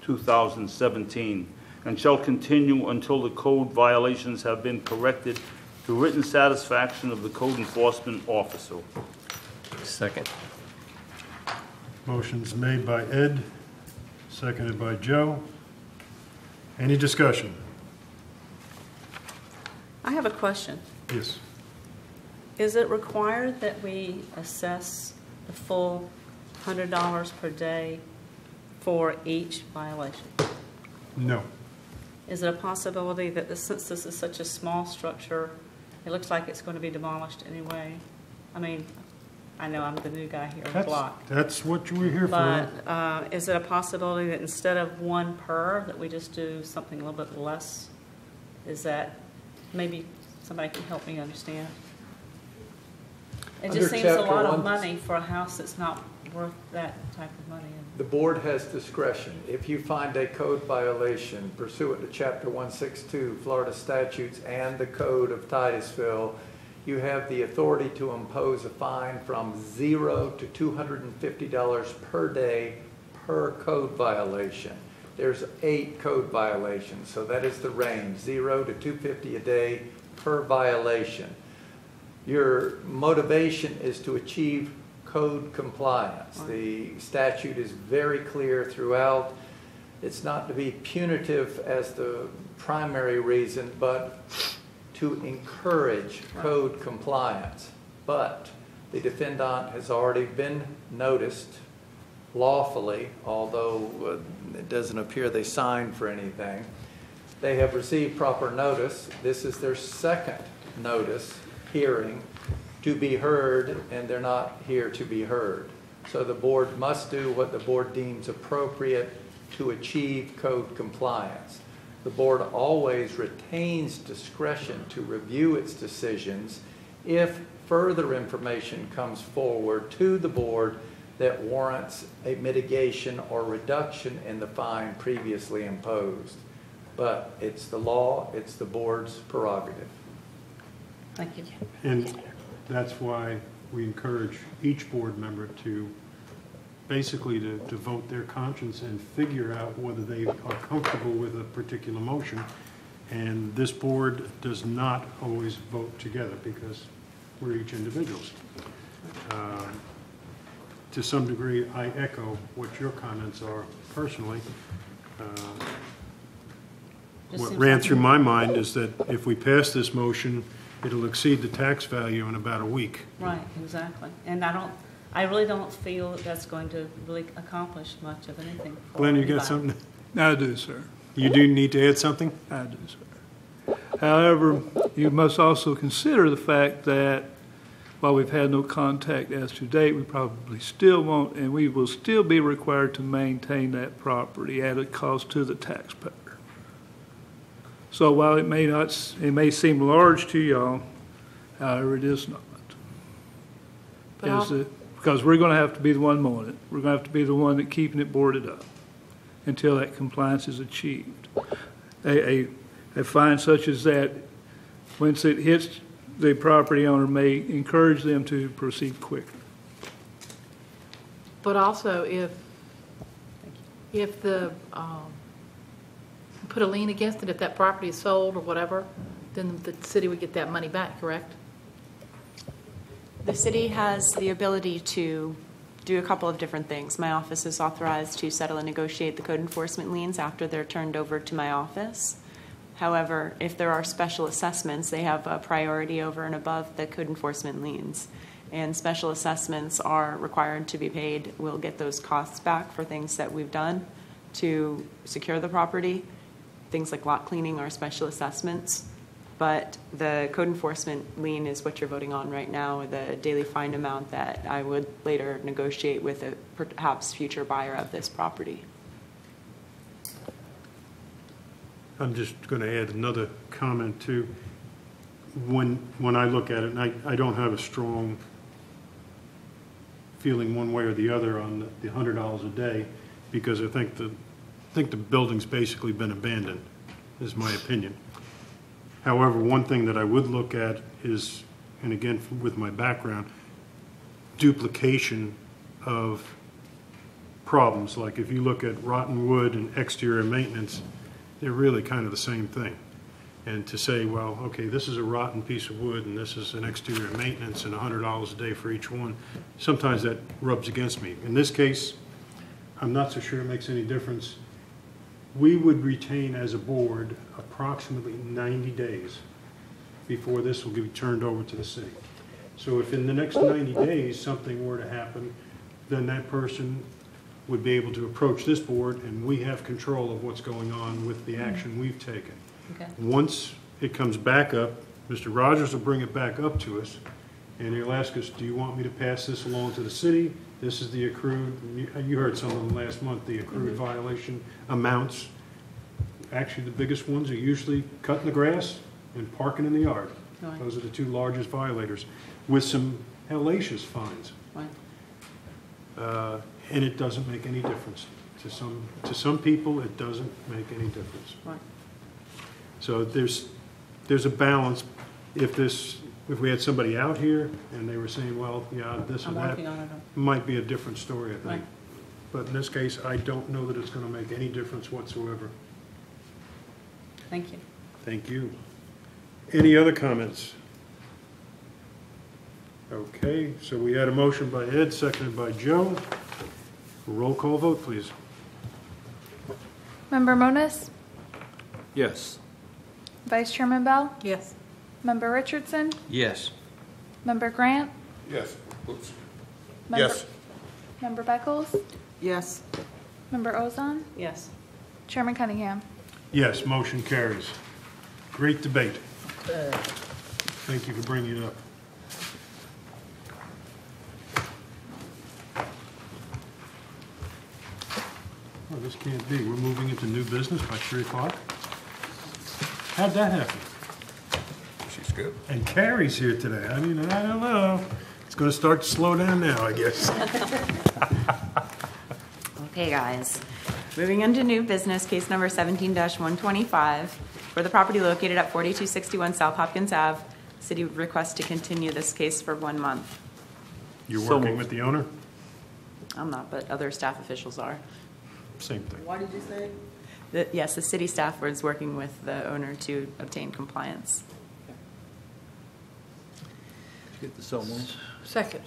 2017, and shall continue until the code violations have been corrected to written satisfaction of the code enforcement officer. Second. Motion's made by Ed, seconded by Joe. Any discussion? I have a question. Yes. Is it required that we assess the full $100 per day for each violation? No. Is it a possibility that since this is such a small structure, it looks like it's going to be demolished anyway? I mean, I know I'm the new guy here on the block. That's what we're here for. But is it a possibility that instead of one per, that we just do something a little bit less? Is that, maybe somebody can help me understand? It just seems a lot of money for a house that's not worth that type of money. The board has discretion. If you find a code violation pursuant to Chapter 162, Florida statutes, and the Code of Titusville, you have the authority to impose a fine from $0 to $250 per day per code violation. There's 8 code violations, so that is the range, $0 to $250 a day per violation. Your motivation is to achieve code compliance. The statute is very clear throughout. It's not to be punitive as the primary reason, but to encourage code compliance. But the defendant has already been noticed lawfully, although it doesn't appear they signed for anything. They have received proper notice. This is their second notice hearing to be heard, and they're not here to be heard. So the board must do what the board deems appropriate to achieve code compliance. The board always retains discretion to review its decisions if further information comes forward to the board that warrants a mitigation or reduction in the fine previously imposed. But it's the law, it's the board's prerogative. Thank you. And that's why we encourage each board member to basically to vote their conscience and figure out whether they are comfortable with a particular motion. And this board does not always vote together because we're each individuals. To some degree, I echo what your comments are personally. What ran through my mind is that if we pass this motion, it'll exceed the tax value in about a week. Right, exactly. And I really don't feel that that's going to really accomplish much of anything. Glenn, you got something? I do, sir. You do need to add something? I do, sir. However, you must also consider the fact that while we've had no contact as to date, we probably still won't, and we will still be required to maintain that property at a cost to the taxpayer. So while it may seem large to y'all, however, it is not. Because we're going to have to be the one mowing it. We're going to have to be the one that keeping it boarded up until that compliance is achieved. A fine such as that, once it hits the property owner, may encourage them to proceed quicker. But also, if the put a lien against it, if that property is sold or whatever, then the city would get that money back, correct? The city has the ability to do a couple of different things. My office is authorized to settle and negotiate the code enforcement liens after they're turned over to my office. However, if there are special assessments, they have a priority over and above the code enforcement liens. And special assessments are required to be paid. We'll get those costs back for things that we've done to secure the property. Things like lot cleaning are special assessments. But the code enforcement lien is what you're voting on right now, the daily fine amount that I would later negotiate with a perhaps future buyer of this property. I'm just going to add another comment too. when I look at it, and I don't have a strong feeling one way or the other on the $100 a day, because I think the building's basically been abandoned, is my opinion. However, one thing that I would look at is, and again, with my background, duplication of problems. Like if you look at rotten wood and exterior maintenance, they're really kind of the same thing. And to say, well, okay, this is a rotten piece of wood and this is an exterior maintenance and $100 a day for each one, sometimes that rubs against me. In this case, I'm not so sure it makes any difference. We would retain as a board approximately 90 days before this will be turned over to the city. So if in the next 90 days something were to happen, then that person would be able to approach this board and we have control of what's going on with the action we've taken. Okay. Once it comes back up, Mr. Rogers will bring it back up to us and he'll ask us, do you want me to pass this along to the city? This is the accrued, you heard some of them last month, the accrued violation amounts. Actually, the biggest ones are usually cutting the grass and parking in the yard. Right. Those are the two largest violators, with some hellacious fines. Right. And it doesn't make any difference. To some people, it doesn't make any difference. Right. So there's a balance. If we had somebody out here and they were saying, well, yeah, this I'm and that, working on it. might be a different story, I think. Right. But in this case, I don't know that it's going to make any difference whatsoever. Thank you. Thank you. Any other comments? Okay, so we had a motion by Ed, seconded by Joe. Roll call vote, please. Member Moniz, Yes. Vice Chairman Bell, Yes. Member Richardson, Yes. Member Grant, Yes. Oops. Member, Yes. Member Beckles, Yes. Member Ozon, Yes. Chairman Cunningham. Yes, motion carries. Great debate. Thank you for bringing it up. Oh, this can't be. We're moving into new business by 3 o'clock? How'd that happen? She's good. And Carrie's here today. I mean, I don't know. It's going to start to slow down now, I guess. Okay, guys. Moving into new business, case number 17-125, for the property located at 4261 South Hopkins Ave. City would request to continue this case for 1 month. You're So working moved. with the owner? I'm not, but other staff officials are. Same thing. Why did you say? Yes, the city staff was working with the owner to obtain compliance. Get the so moved. Second.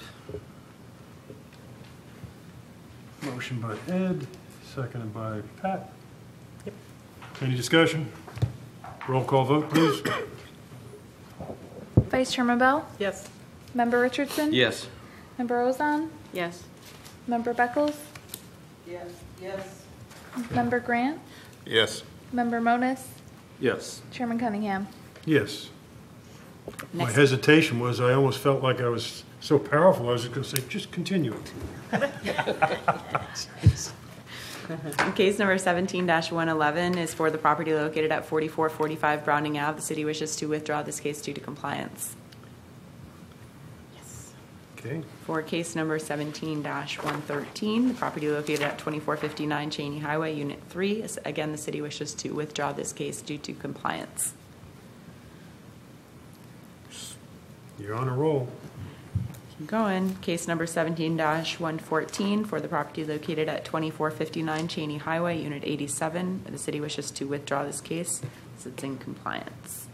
Motion by Ed, seconded by Pat. Yep. Any discussion? Roll call vote, please. Vice Chairman Bell, Yes. Member Richardson, Yes. Member Ozon, Yes. Member Beckles, Yes. Yes. Member Grant, Yes. Member Moniz, Yes. Chairman Cunningham. Yes. My Next. hesitation was I almost felt like I was so powerful, I was just going to say, just continue it. Case number 17-111 is for the property located at 4445 Browning Ave. The city wishes to withdraw this case due to compliance. Okay. For case number 17-113, the property located at 2459 Cheney Highway, Unit 3. Again, the city wishes to withdraw this case due to compliance. You're on a roll. Keep going. Case number 17-114 for the property located at 2459 Cheney Highway, Unit 87. The city wishes to withdraw this case as it's in compliance.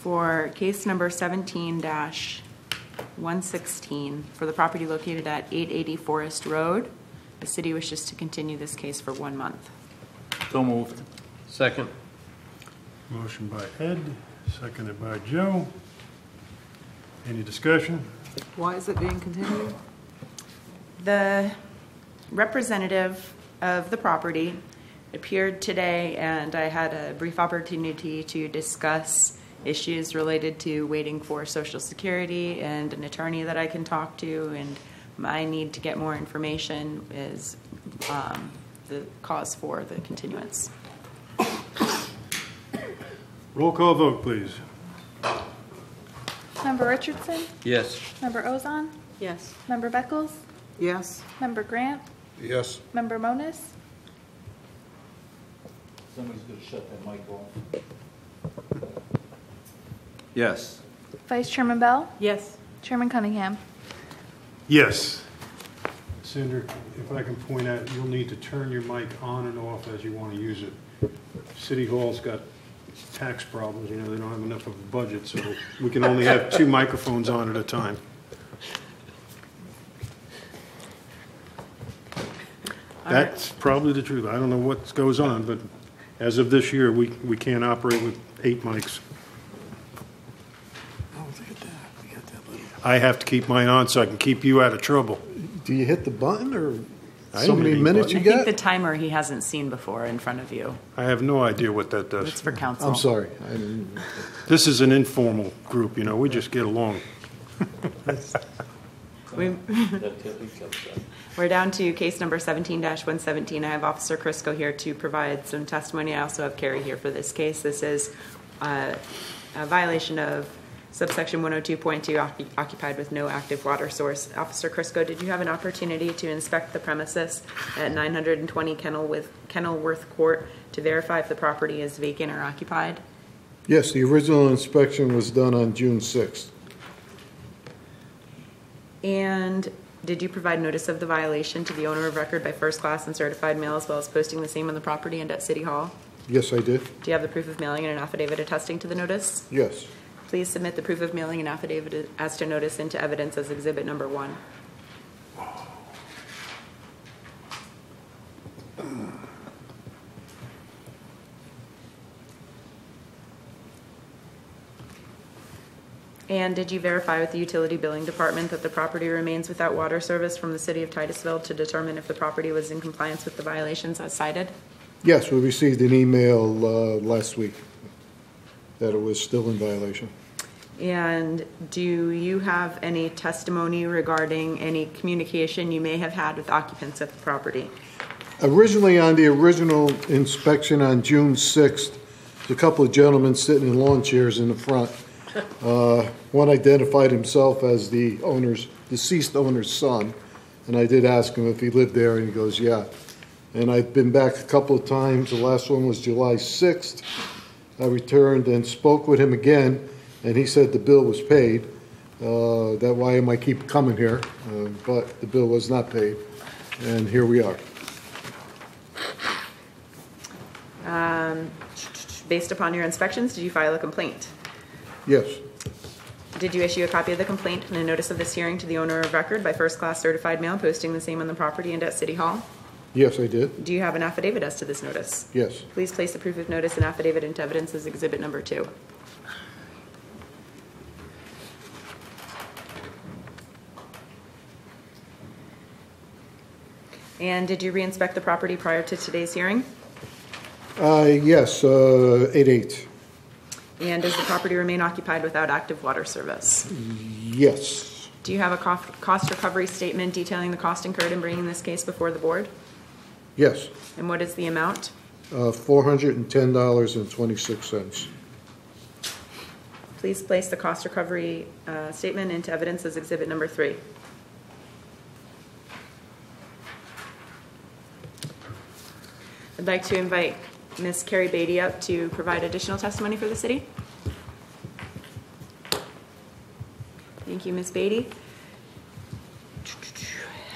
For case number 17-116 for the property located at 880 Forest Road, the city wishes to continue this case for 1 month. So moved. Second. Motion by Ed, seconded by Joe. Any discussion? Why is it being continued? The representative of the property appeared today, and I had a brief opportunity to discuss issues related to waiting for Social Security and an attorney that I can talk to, and my need to get more information is the cause for the continuance. Roll call vote, please. Member Richardson? Yes. Member Ozon? Yes. Member Beckles? Yes. Member Grant? Yes. Member Moniz? Somebody's gonna shut that mic off. Yes. Vice Chairman Bell? Yes. Chairman Cunningham? Yes. Cinder, if I can point out, you'll need to turn your mic on and off as you want to use it. City Hall's got tax problems, you know, they don't have enough of a budget, so we can only have 2 microphones on at a time. That's probably the truth. I don't know what goes on, but as of this year, we can't operate with 8 mics. Oh, look at that. We got that little. I have to keep mine on so I can keep you out of trouble. Do you hit the button or I so didn't many hit any minutes button. you I think got? the timer he hasn't seen before in front of you. I have no idea what that does. It's for council. I'm sorry. I didn't. This is an informal group, you know, we just get along. We- We're down to case number 17-117. I have Officer Crisco here to provide some testimony. I also have Carrie here for this case. This is a violation of subsection 102.2, occupied with no active water source. Officer Crisco, did you have an opportunity to inspect the premises at 920 Kenilworth Court to verify if the property is vacant or occupied? Yes, the original inspection was done on June 6th. And did you provide notice of the violation to the owner of record by first class and certified mail, as well as posting the same on the property and at City Hall? Yes, I did. Do you have the proof of mailing and an affidavit attesting to the notice? Yes. Please submit the proof of mailing and affidavit as to notice into evidence as exhibit number 1. And did you verify with the utility billing department that the property remains without water service from the city of Titusville to determine if the property was in compliance with the violations as cited? Yes, we received an email last week that it was still in violation. And do you have any testimony regarding any communication you may have had with occupants of the property? Originally, on the original inspection on June 6th, there's a couple of gentlemen sitting in lawn chairs in the front. One identified himself as the deceased owner's son, and I did ask him if he lived there, and he goes, yeah. And I've been back a couple of times. The last one was July 6th. I returned and spoke with him again, and he said the bill was paid. That's why I might keep coming here, but the bill was not paid, and here we are. Based upon your inspections, did you file a complaint? Yes. Did you issue a copy of the complaint and a notice of this hearing to the owner of record by first-class certified mail, posting the same on the property and at City Hall? Yes, I did. Do you have an affidavit as to this notice? Yes. Please place the proof of notice and affidavit into evidence as exhibit number 2. And did you re-inspect the property prior to today's hearing? Yes, 8/8. And does the property remain occupied without active water service? Yes. Do you have a cost recovery statement detailing the cost incurred in bringing this case before the board? Yes. And what is the amount? $410.26. Please place the cost recovery statement into evidence as exhibit number 3. I'd like to invite Ms. Carrie Beatty up to provide additional testimony for the city. Thank you, Ms. Beatty.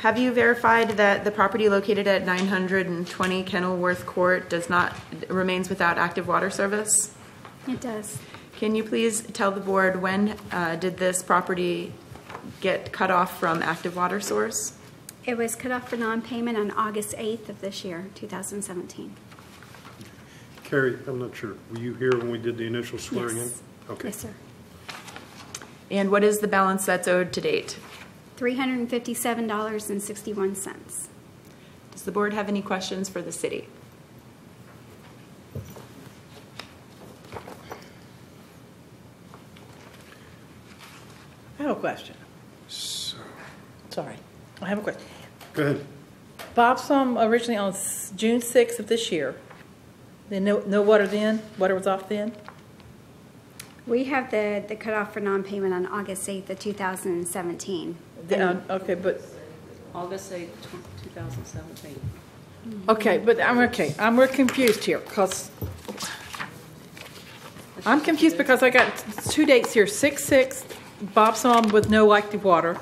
Have you verified that the property located at 920 Kenilworth Court remains without active water service? It does. Can you please tell the board when did this property get cut off from active water source? It was cut off for non-payment on August 8th of this year, 2017. Carrie, I'm not sure. Were you here when we did the initial swearing in? Yes. Okay. Yes, sir. And what is the balance that's owed to date? $357.61. Does the board have any questions for the city? I have a question. So, Sorry. I have a question. go ahead. Bobsam originally on June 6th of this year. Then no water then? Water was off then? We have the cutoff for non-payment on August 8th of 2017. Okay, but August 8th, 2017. okay, but I'm real confused here because I'm confused because I got 2 dates here: 6/6, Bobsam with no active water,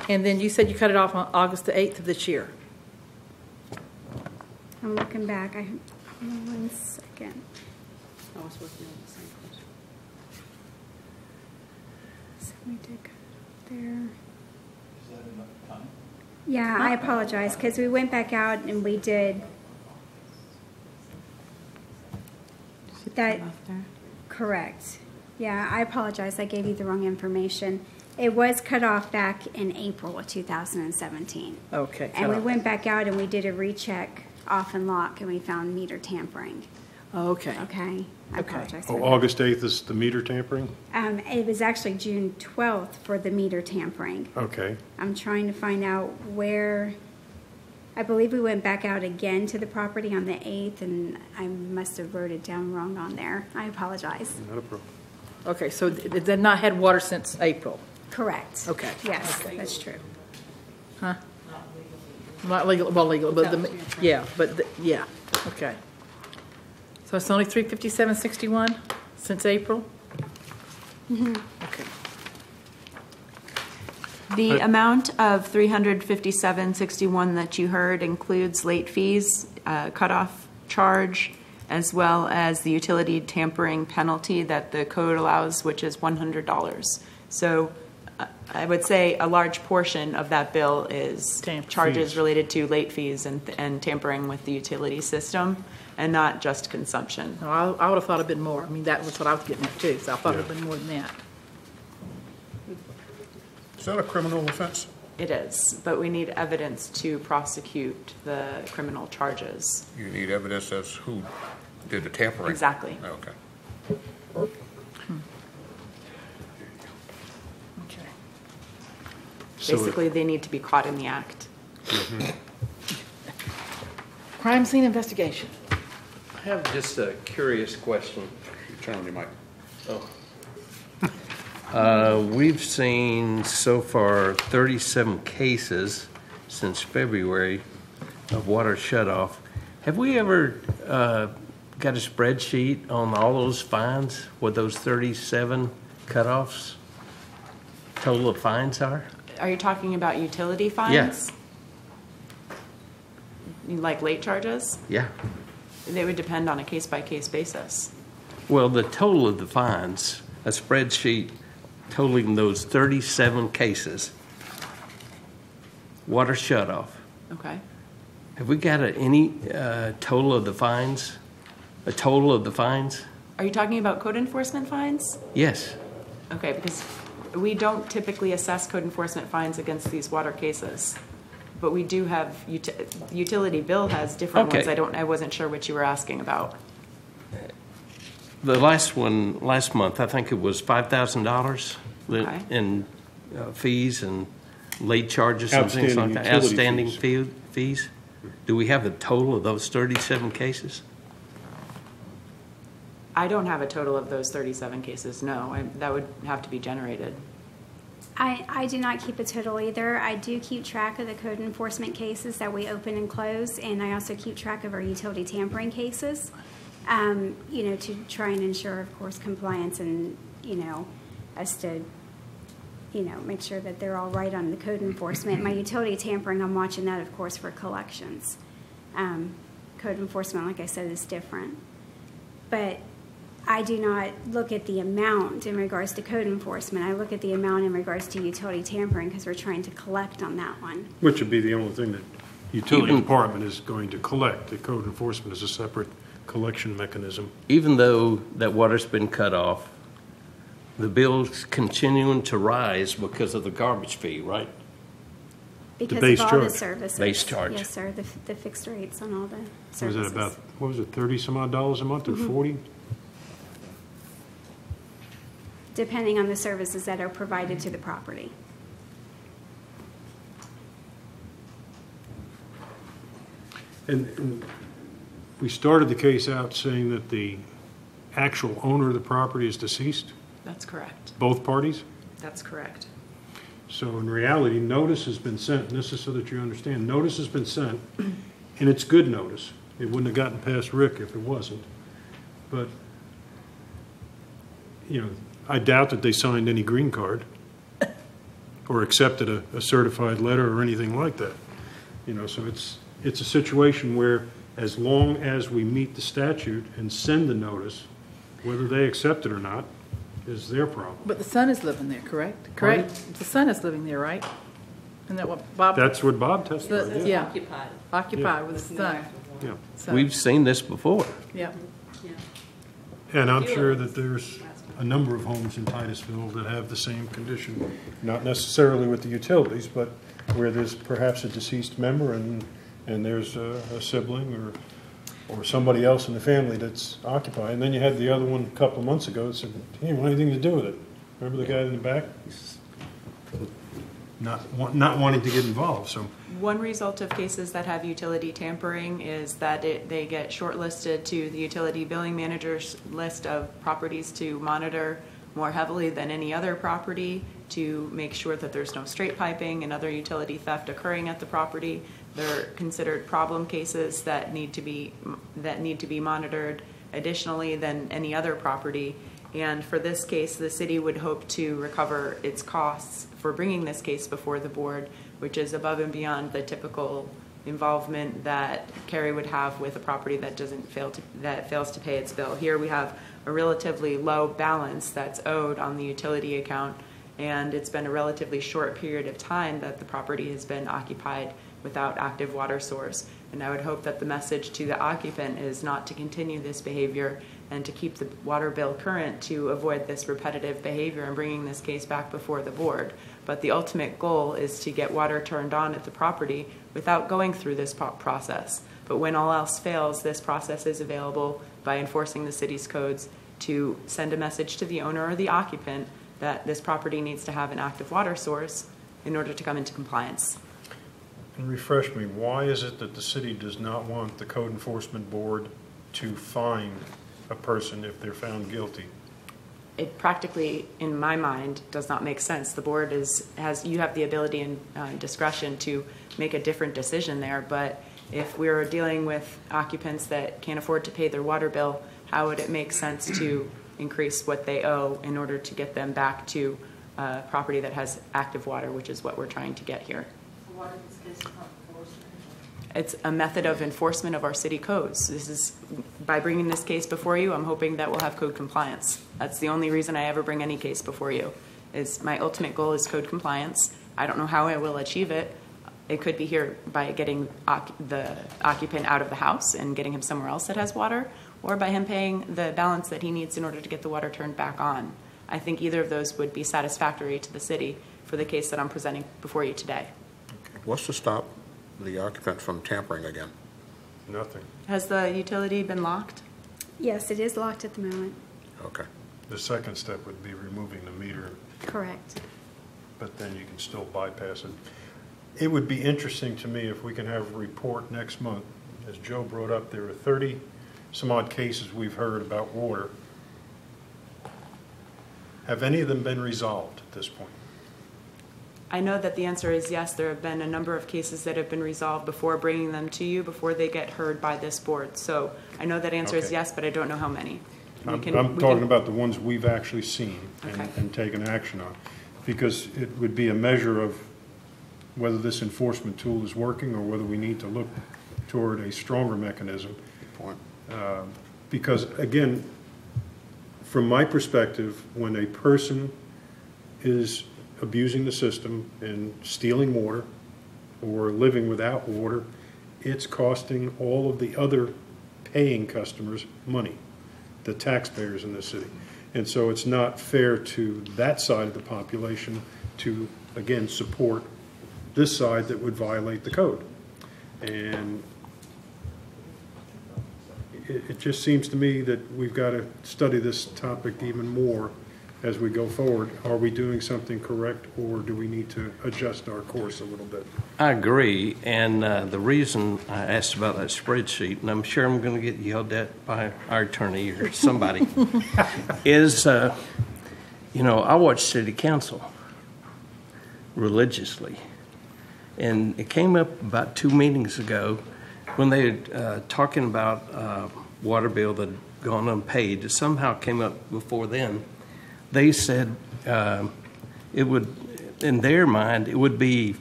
and then you said you cut it off on August the 8th of this year. I'm looking back. Hold on 1 second. I was working on the same question. So we did cut it there. Yeah, I apologize because we went back out and we did that. Correct. Yeah, I apologize. I gave you the wrong information. It was cut off back in April of 2017. Okay. And we went back out and we did a recheck off and lock and we found meter tampering. Okay. Okay. I apologize. Oh, August 8th is the meter tampering? It was actually June 12th for the meter tampering. Okay. I'm trying to find out where, I believe we went back out again to the property on the 8th, and I must have wrote it down wrong on there. I apologize. Not a problem. Okay, so they've not had water since April? Correct. Okay. Yes, Okay. that's true. Huh? Not legal, well, legal, but yeah, yeah, okay. So it's only 357.61 since April? Okay. The amount of $357.61 that you heard includes late fees, cutoff charge, as well as the utility tampering penalty that the code allows, which is $100. So I would say a large portion of that bill is charges related to late fees and tampering with the utility system, and not just consumption. No, I would have thought it'd been more. I mean, that was what I was getting at too, so I thought it'd been more than that. Is that a criminal offense? It is, but we need evidence to prosecute the criminal charges. You need evidence as who did the tampering? Exactly. Okay. Okay. Basically, they need to be caught in the act. Crime scene investigation. I have just a curious question. Turn on your mic. We've seen so far 37 cases since February of water shutoff. Have we ever got a spreadsheet on all those fines, what those 37 cutoffs total of fines are? Are you talking about utility fines? Yes. Like late charges? Yeah. They would depend on a case-by-case basis. Well, the total of the fines, a spreadsheet totaling those 37 cases, water shutoff. Okay. Have we got any total of the fines? A total of the fines? Are you talking about code enforcement fines? Yes. Okay, because we don't typically assess code enforcement fines against these water cases. But we do have, utility bill has different ones. I wasn't sure what you were asking about. The last one, last month, I think it was $5,000 in fees and late charges and things like that. Outstanding fees. Do we have the total of those 37 cases? I don't have a total of those 37 cases, no. That would have to be generated. I do not keep a total either. I do keep track of the code enforcement cases that we open and close, and I also keep track of our utility tampering cases, to try and ensure, of course, compliance and, as to, make sure that they're all right on the code enforcement. My utility tampering, I'm watching that, of course, for collections. Code enforcement, like I said, is different. But I do not look at the amount in regards to code enforcement. I look at the amount in regards to utility tampering because we're trying to collect on that one. Which would be the only thing that utility department is going to collect. The code enforcement is a separate collection mechanism. Even though that water's been cut off, the bill's continuing to rise because of the garbage fee, right? Because the base of all charge. the services. Base charge. Yes, sir. The fixed rates on all the services. Was it about, what was it, 30 some odd dollars a month or 40? Depending on the services that are provided to the property. And we started the case out saying that the actual owner of the property is deceased, That's correct. both parties? That's correct. So in reality, notice has been sent, and this is so that you understand, notice has been sent, and it's good notice. It wouldn't have gotten past Rick if it wasn't. But, you know, I doubt that they signed any green card or accepted a certified letter or anything like that. You know, so it's a situation where as long as we meet the statute and send the notice, whether they accept it or not is their problem. But the son is living there, correct? Pardon? Correct? The son is living there, right? Isn't that what Bob? That's what Bob testified, Yeah. Occupied. Occupied with his son. Yeah. So- We've seen this before. Yeah. And I'm sure that there's a number of homes in Titusville that have the same condition, not necessarily with the utilities, but where there's perhaps a deceased member and there's a sibling or somebody else in the family that's occupied. And then you had the other one a couple of months ago that said, he didn't want anything to do with it. Remember the guy in the back? Not wanting to get involved, so. One result of cases that have utility tampering is that they get shortlisted to the utility billing manager's list of properties to monitor more heavily than any other property to make sure that there's no straight piping and other utility theft occurring at the property. They're considered problem cases that need to be monitored additionally than any other property. And for this case, the city would hope to recover its costs for bringing this case before the board, which is above and beyond the typical involvement that Carrie would have with a property that fails to pay its bill. Here we have a relatively low balance that's owed on the utility account, and it's been a relatively short period of time that the property has been occupied without active water source. And I would hope that the message to the occupant is not to continue this behavior and to keep the water bill current to avoid this repetitive behavior and bringing this case back before the board. But the ultimate goal is to get water turned on at the property without going through this process. But when all else fails, this process is available by enforcing the city's codes to send a message to the owner or the occupant that this property needs to have an active water source in order to come into compliance. And refresh me, why is it that the city does not want the code enforcement board to fine a person if they're found guilty? It practically, in my mind, does not make sense. The board you have the ability and discretion to make a different decision there, but if we're dealing with occupants that can't afford to pay their water bill, how would it make sense to increase what they owe in order to get them back to a property that has active water, which is what we're trying to get here? It's a method of enforcement of our city codes. This is, by bringing this case before you, I'm hoping that we'll have code compliance. That's the only reason I ever bring any case before you, is my ultimate goal is code compliance. I don't know how I will achieve it. It could be here by getting the occupant out of the house and getting him somewhere else that has water, or by him paying the balance that he needs in order to get the water turned back on. I think either of those would be satisfactory to the city for the case that I'm presenting before you today. What's to stop the occupant from tampering again? Nothing. Has the utility been locked? Yes, it is locked at the moment. Okay. The second step would be removing the meter, Correct. but then you can still bypass it. It would be interesting to me if we can have a report next month. As Joe brought up, there are 30 some odd cases we've heard about water. Have any of them been resolved at this point? I know that the answer is yes. There have been a number of cases that have been resolved before bringing them to you, before they get heard by this board. So I know that answer is Okay. yes, but I don't know how many. I'm talking about the ones we've actually seen Okay. and taken action on, because it would be a measure of whether this enforcement tool is working or whether we need to look toward a stronger mechanism. Good point. Because, again, from my perspective, when a person is abusing the system and stealing water or living without water, it's costing all of the other paying customers money, the taxpayers in this city. And so it's not fair to that side of the population to, again, support this side that would violate the code. And it just seems to me that we've got to study this topic even more as we go forward. Are we doing something correct, or do we need to adjust our course a little bit? I agree, and the reason I asked about that spreadsheet, and I'm sure I'm going to get yelled at by our attorney or somebody, is, I watch city council religiously, and it came up about 2 meetings ago when they were talking about water bill that had gone unpaid. It somehow came up before then. They said it would, in their mind, it would be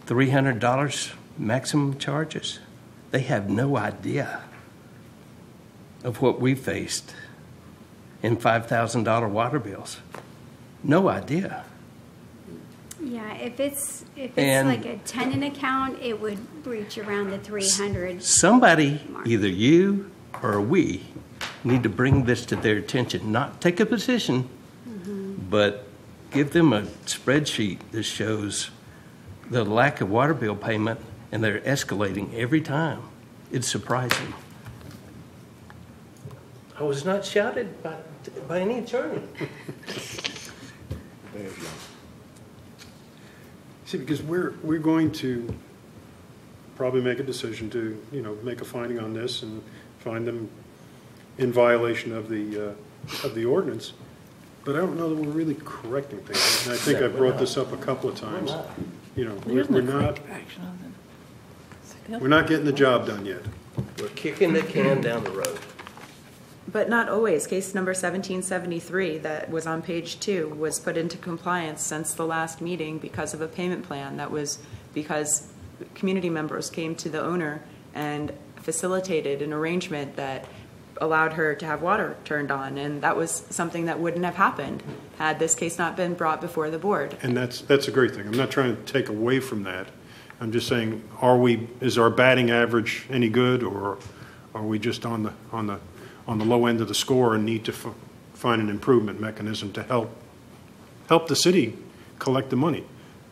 $300 maximum charges. They have no idea of what we faced in $5,000 water bills. No idea. Yeah, if it's And- like a tenant account, it would reach around the 300. Somebody, either you or we, need to bring this to their attention. Not take a position, but give them a spreadsheet that shows the lack of water bill payment, and they're escalating every time. It's surprising. I was not shouted by any attorney. See, because we're going to probably make a decision to, make a finding on this and find them in violation of the ordinance. But I don't know that we're really correcting things. And I think I brought this up a couple of times. We're not getting the job done yet. We're kicking the can down the road. But not always. Case number 1773 that was on page 2 was put into compliance since the last meeting because of a payment plan. That was because community members came to the owner and facilitated an arrangement that allowed her to have water turned on, and that was something that wouldn't have happened had this case not been brought before the board. And that's a great thing. I'm not trying to take away from that. I'm just saying, is our batting average any good, or are we just on the low end of the score and need to find an improvement mechanism to help the city collect the money?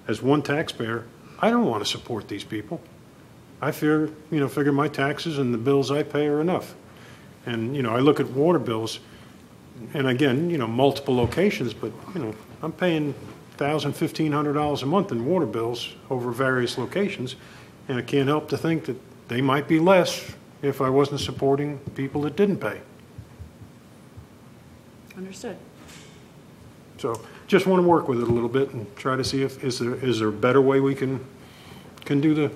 As one taxpayer, I don't want to support these people. I figure my taxes and the bills I pay are enough. And, I look at water bills, and again, multiple locations, but, I'm paying $1,000, $1,500 a month in water bills over various locations, and I can't help to think that they might be less if I wasn't supporting people that didn't pay. Understood. So just want to work with it a little bit and try to see if is there a better way we can do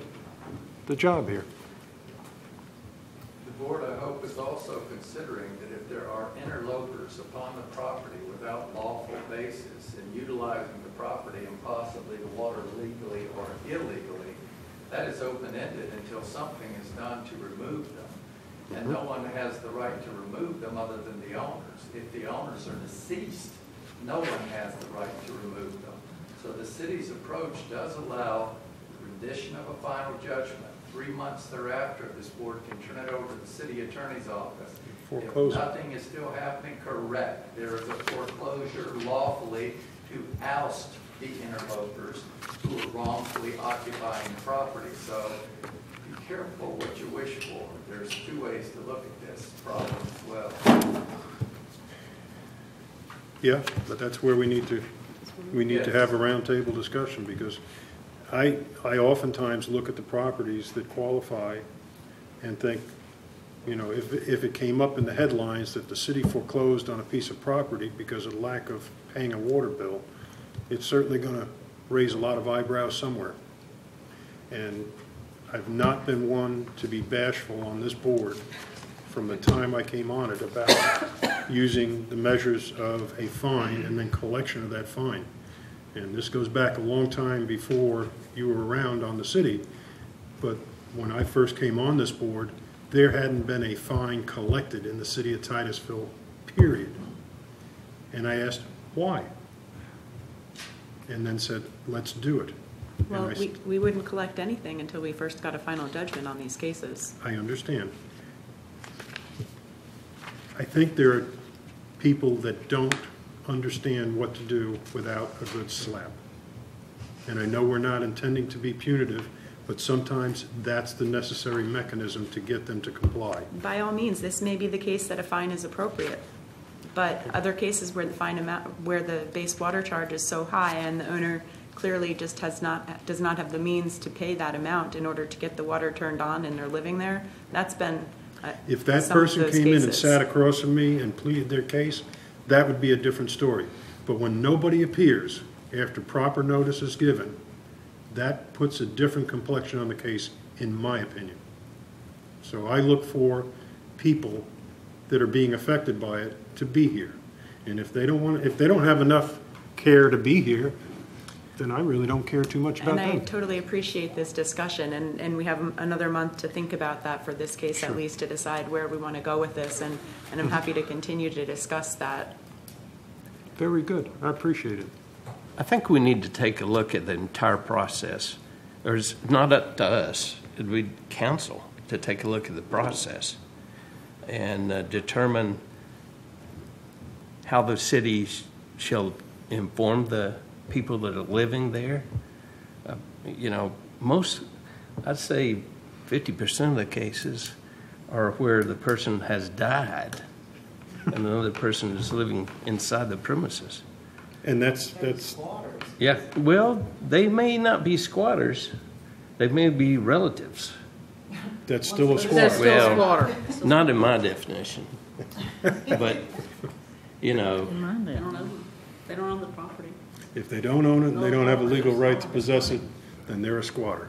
the job here. The board, I hope, is also considering that if there are interlopers upon the property without lawful basis and utilizing the property and possibly the water legally or illegally, that is open-ended until something is done to remove them. And no one has the right to remove them other than the owners. If the owners are deceased, no one has the right to remove them. So the city's approach does allow rendition of a final judgment. 3 months thereafter, this board can turn it over to the city attorney's office. If nothing is still happening, correct. There is a foreclosure lawfully to oust the interlopers who are wrongfully occupying the property. So be careful what you wish for. There's 2 ways to look at this problem as well. Yeah, but that's where we need to have a roundtable discussion, because I oftentimes look at the properties that qualify and think, if it came up in the headlines that the city foreclosed on a piece of property because of lack of paying a water bill, it's certainly going to raise a lot of eyebrows somewhere. And I've not been one to be bashful on this board from the time I came on it about using the measures of a fine and then collection of that fine. And this goes back a long time before you were around on the city. But when I first came on this board, there hadn't been a fine collected in the city of Titusville, period. And I asked, why? And then said, let's do it. Well, we wouldn't collect anything until we first got a final judgment on these cases. I understand. I think there are people that don't understand what to do without a good slap. And I know we're not intending to be punitive, but sometimes that's the necessary mechanism to get them to comply. By all means, this may be the case that a fine is appropriate. But other cases where the fine amount, where the base water charge is so high and the owner clearly just does not have the means to pay that amount in order to get the water turned on and they're living there, that's been If that some of person those came in and cases. sat across from me and pleaded their case, that would be a different story. But when nobody appears after proper notice is given, that puts a different complexion on the case, in my opinion. So I look for people that are being affected by it to be here. And if they don't have enough care to be here, then I really don't care too much about And I them. totally appreciate this discussion, and we have another month to think about that for this case, at least, to decide where we want to go with this, and I'm happy to continue to discuss that. Very good. I appreciate it. I think we need to take a look at the entire process. It's not up to us, it'd be council to take a look at the process and determine how the city shall inform the people that are living there. I'd say 50% of the cases are where the person has died and another person is living inside the premises. And that's Yeah, well, they may not be squatters. They may be relatives. That's still a squatter. That's still a squatter. Not in my definition. But, They don't own, they don't own the property. If they don't own it and they don't have a legal right to possess it, then they're a squatter.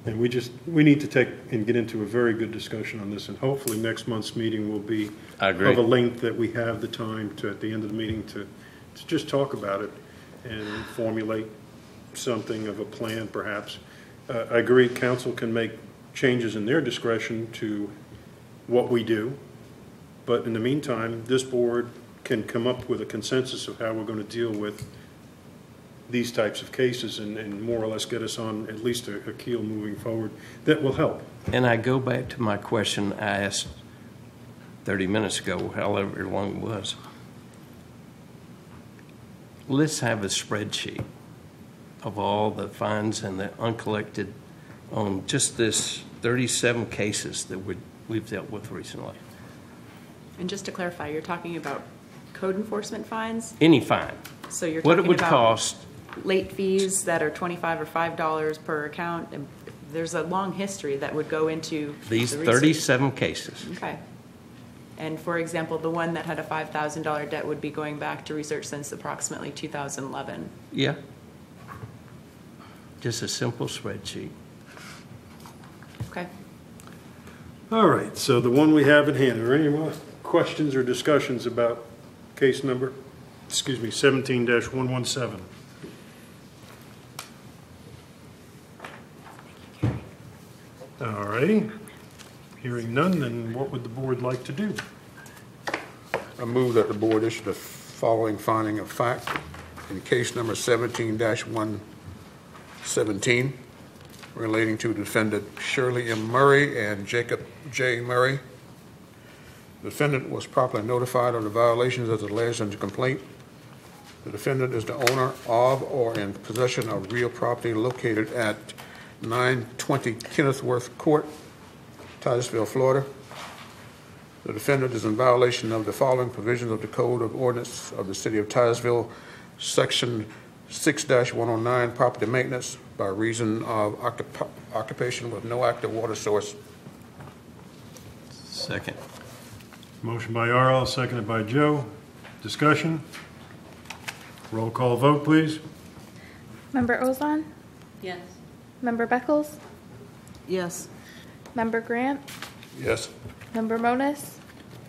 And we need to take and get into a very good discussion on this, and hopefully next month's meeting will be I agree. of a length that we have the time to, at the end of the meeting, to just talk about it and formulate something of a plan, perhaps. I agree, council can make changes in their discretion to what we do, but in the meantime, this board can come up with a consensus of how we're going to deal with these types of cases and more or less get us on at least a keel moving forward that will help. And I go back to my question I asked 30 minutes ago, however long it was. Let's have a spreadsheet of all the fines and the uncollected on just this 37 cases that we've dealt with recently. And just to clarify, you're talking about code enforcement fines? Any fine. So you're What talking it would about cost. late fees that are $25 or $5 per account? And there's a long history that would go into These the research. 37 cases. Okay. And for example, the one that had a $5,000 debt would be going back to research since approximately 2011. Yeah. Just a simple spreadsheet. Okay. All right, so the one we have at hand, are there any more questions or discussions about case number, 17-117? All righty. Hearing none, then what would the board like to do? I move that the board issue the following finding of fact in case number 17-117 relating to defendant Shirley M. Murray and Jacob J. Murray. The defendant was properly notified of the violations as alleged in the complaint. The defendant is the owner of or in possession of real property located at 920 Kennethworth Court, Titusville, Florida. The defendant is in violation of the following provisions of the Code of Ordinance of the City of Titusville, Section 6-109, property maintenance by reason of occupation with no active water source. Second. Motion by R.L., seconded by Joe. Discussion? Roll call vote, please. Member Ozon? Yes. Member Beckles? Yes. Member Grant? Yes. Member Monis?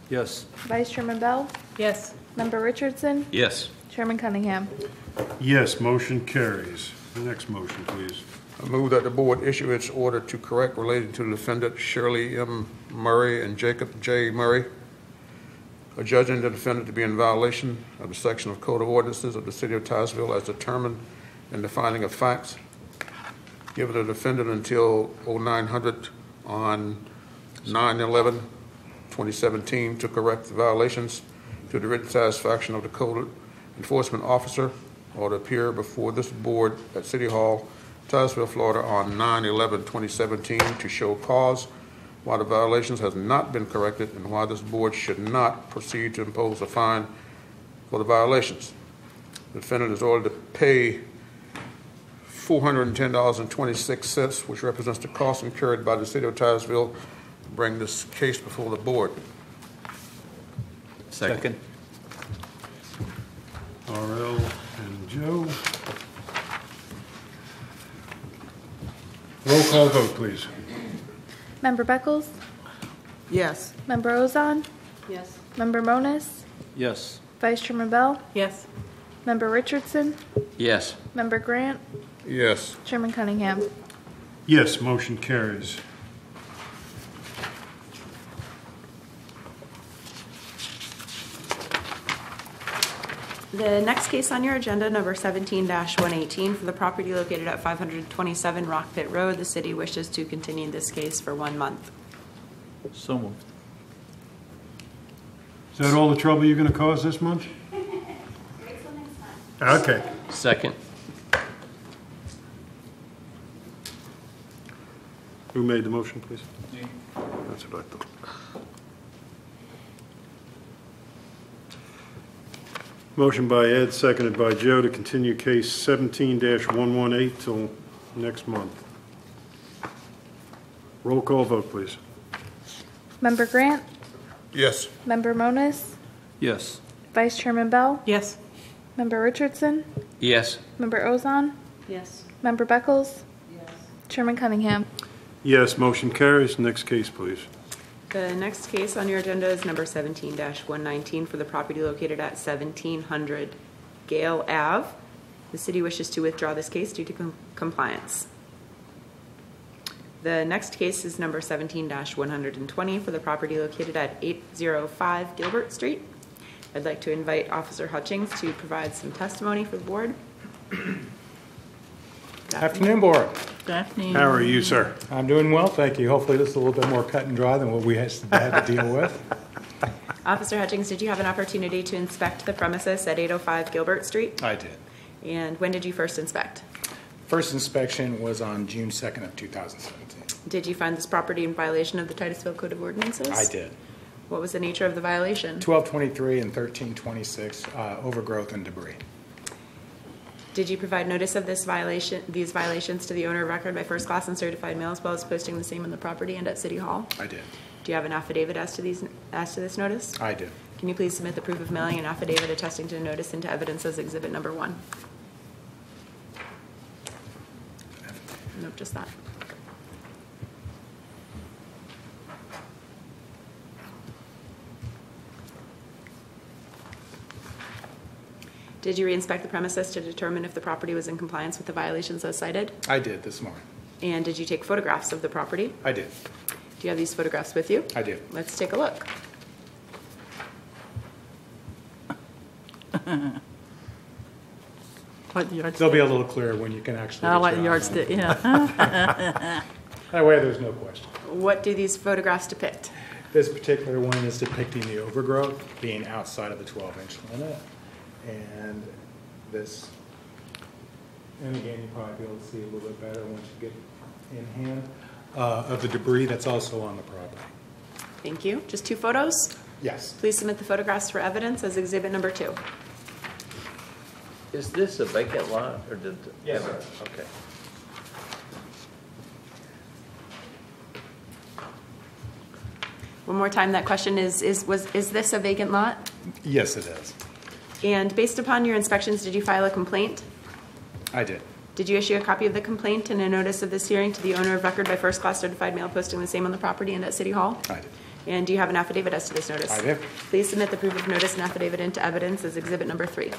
Yes. Vice Chairman Bell? Yes. Member Richardson? Yes. Chairman Cunningham? Yes, motion carries. The next motion, please. I move that the board issue its order to correct relating to the defendant Shirley M. Murray and Jacob J. Murray, judging the defendant to be in violation of the section of Code of Ordinances of the City of Titusville as determined in the finding of facts, giving the defendant until 0900 on 9/11/2017 to correct the violations to the written satisfaction of the Code Enforcement Officer or to appear before this board at City Hall, Titusville, Florida on 9/11/2017 to show cause why the violations has not been corrected, and why this board should not proceed to impose a fine for the violations. The defendant is ordered to pay $410.26, which represents the cost incurred by the city of Titusville to bring this case before the board. Second. RL and Joe. Roll call vote, please. Member Beckles? Yes. Member Ozon? Yes. Member Monis? Yes. Vice Chairman Bell? Yes. Member Richardson? Yes. Member Grant? Yes. Chairman Cunningham? Yes, motion carries. The next case on your agenda, number 17-118, for the property located at 527 Rock Pit Road. The city wishes to continue this case for 1 month. So moved. Is that all the trouble you're going to cause this month? Okay. Second. Who made the motion, please? That's what I thought. Motion by Ed, seconded by Joe to continue case 17-118 till next month. Roll call vote, please. Member Grant? Yes. Member Monis? Yes. Vice Chairman Bell? Yes. Member Richardson? Yes. Member Ozon? Yes. Member Beckles? Yes. Chairman Cunningham? Yes, motion carries. Next case, please. The next case on your agenda is number 17-119 for the property located at 1700 Gale Ave. The city wishes to withdraw this case due to compliance. The next case is number 17-120 for the property located at 805 Gilbert Street. I'd like to invite Officer Hutchings to provide some testimony for the board. Afternoon, Board. Good afternoon. How are you, sir? I'm doing well, thank you. Hopefully this is a little bit more cut and dry than what we had to deal with. Officer Hutchings, did you have an opportunity to inspect the premises at 805 Gilbert Street? I did. And when did you first inspect? First inspection was on June 2nd of 2017. Did you find this property in violation of the Titusville Code of Ordinances? I did. What was the nature of the violation? 1223 and 1326, overgrowth and debris. Did you provide notice of these violations to the owner of record by first class and certified mail, as well as posting the same on the property and at City Hall? I did. Do you have an affidavit as to this notice? I did. Can you please submit the proof of mailing and affidavit attesting to the notice into evidence as exhibit number 1? Nope, just that. Did you re-inspect the premises to determine if the property was in compliance with the violations as cited? I did this morning. And did you take photographs of the property? I did. Do you have these photographs with you? I do. Let's take a look. Like the yardstick. They'll be a little clearer when you can actually. I like get the your eyes on yardstick, them. yeah. That way there's no question. What do these photographs depict? This particular one is depicting the overgrowth being outside of the 12-inch limit. And this, and again, you'll probably be able to see a little bit better once you get in hand, of the debris that's also on the property. Thank you. Just 2 photos? Yes. Please submit the photographs for evidence as exhibit number 2. Is this a vacant lot or did? Yes, sir. Okay. One more time, that question is this a vacant lot? Yes, it is. And based upon your inspections, did you file a complaint? I did. Did you issue a copy of the complaint and a notice of this hearing to the owner of record by first class certified mail, posting the same on the property and at City Hall? I did. And do you have an affidavit as to this notice? I do. Please submit the proof of notice and affidavit into evidence as exhibit number 3.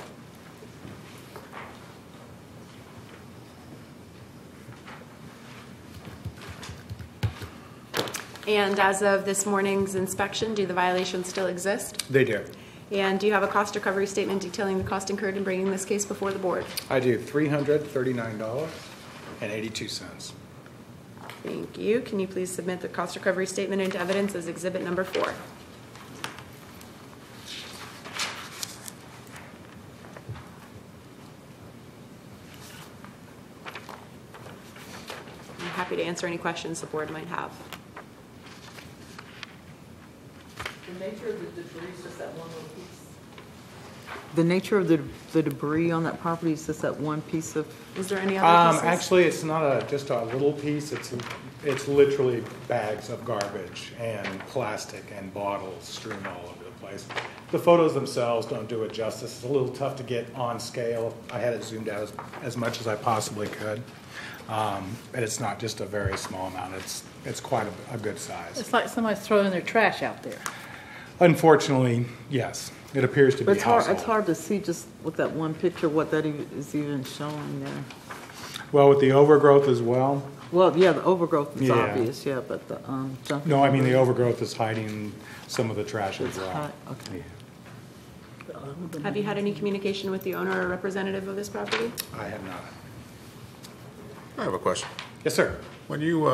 And as of this morning's inspection, do the violations still exist? They do. And do you have a cost recovery statement detailing the cost incurred in bringing this case before the board? I do. $339.82. Thank you. Can you please submit the cost recovery statement into evidence as exhibit number 4? I'm happy to answer any questions the board might have. The nature of the debris is just that one little piece. The nature of the debris on that property is just that one piece of. Is there any other pieces? Actually, it's not just a little piece. It's literally bags of garbage and plastic and bottles strewn all over the place. The photos themselves don't do it justice. It's a little tough to get on scale. I had it zoomed out as much as I possibly could. And it's not just a very small amount. It's quite a good size. It's like somebody's throwing their trash out there. Unfortunately, yes. It appears to be household. It's hard to see just with that one picture what that is even showing there. Well, with the overgrowth as well. Well, yeah, the overgrowth is Yeah. obvious, yeah, but the junk. No, I mean the overgrowth is hiding some of the trash as well. Okay. Have you had any communication with the owner or representative of this property? I have not. I have a question. Yes, sir. When you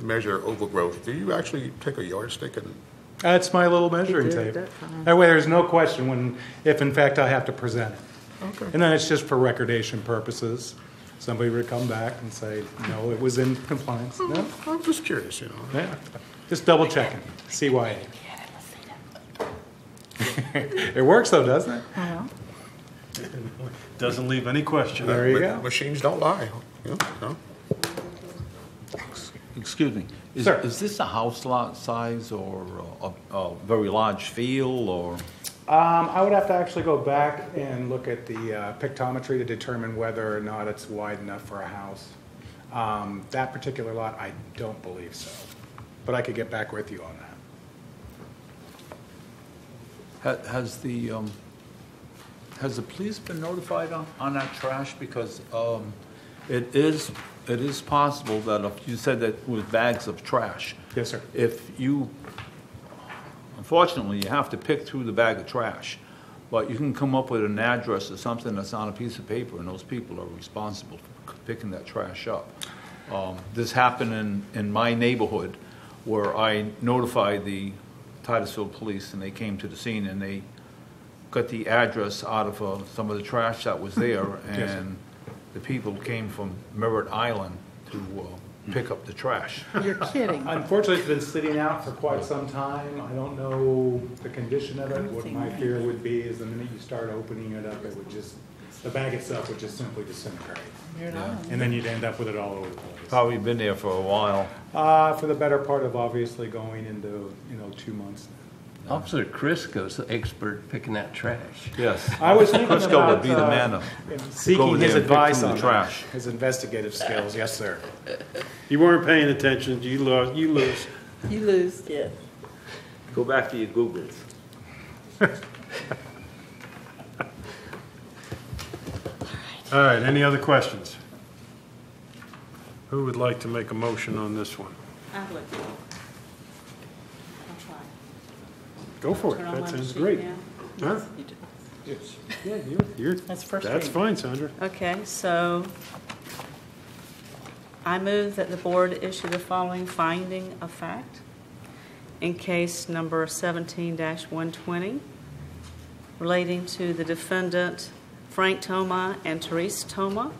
measure overgrowth, do you actually take a yardstick and? That's my little measuring tape. That way there's no question if in fact I have to present it. Okay. And then it's just for recordation purposes. Somebody would come back and say, no, it was in compliance. No? I'm just curious, you know. Yeah. Just double checking. CYA. It works though, doesn't it? Doesn't leave any question. There you go. Machines don't lie. You know? Excuse me. Sir. Is this a house lot size or a very large field or? I would have to actually go back and look at the pictometry to determine whether or not it's wide enough for a house. That particular lot, I don't believe so. But I could get back with you on that. Has the police been notified on that trash? Because it is possible that if you said that with bags of trash. Yes, sir. Unfortunately, you have to pick through the bag of trash, but you can come up with an address or something that's on a piece of paper, and those people are responsible for picking that trash up. This happened in my neighborhood where I notified the Titusville police, and they came to the scene, and they got the address out of some of the trash that was there, and the people came from Merritt Island to pick up the trash. You're kidding. Unfortunately, it's been sitting out for quite some time. I don't know the condition of it. What my fear would be is the minute you start opening it up, the bag itself would just simply disintegrate. And then you'd end up with it all over the place. Probably been there for a while. For the better part of obviously going into 2 months. Officer Crisco's the expert picking that trash. Yes. I was thinking Crisco about would be the man to go seeking over his there and pick advice through on the trash. his investigative skills. Yes, sir. You weren't paying attention. You lost. You lose. You lose, yeah. Go back to your Googles. All right, any other questions? Who would like to make a motion on this one? I'd like to. I'll try. Go for it. Turn on That my sounds machine great. now. Huh? You do. Yes. Yeah, you're, That's first that's reading. fine, Sandra. Okay, so I move that the board issue the following finding of fact in case number 17-120 relating to the defendant Frank Toma and Therese Toma.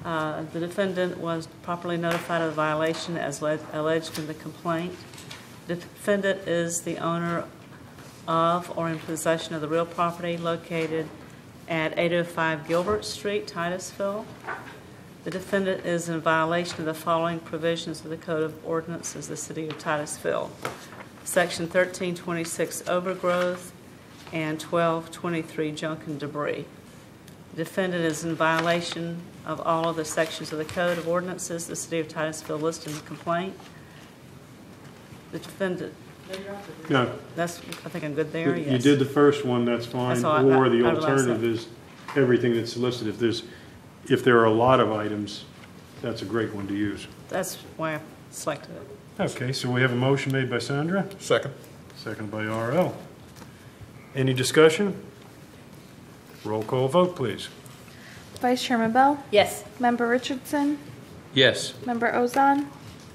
The defendant was properly notified of the violation as alleged in the complaint. The defendant is the owner of or in possession of the real property located at 805 Gilbert Street, Titusville. The defendant is in violation of the following provisions of the Code of Ordinances of the City of Titusville. Section 1326, overgrowth, and 1223, junk and debris. The defendant is in violation of all of the sections of the Code of Ordinances of the City of Titusville listed in the complaint. The defendant... No. That's, I think I'm good there, yes. You did the first one, that's fine. That's all Or the I realized alternative that. is everything that's listed. If there are a lot of items, that's a great one to use. That's why I selected it. Okay, so we have a motion made by Sandra. Second. Second by RL. Any discussion? Roll call vote, please. Vice Chairman Bell? Yes. Member Richardson? Yes. Member Ozon?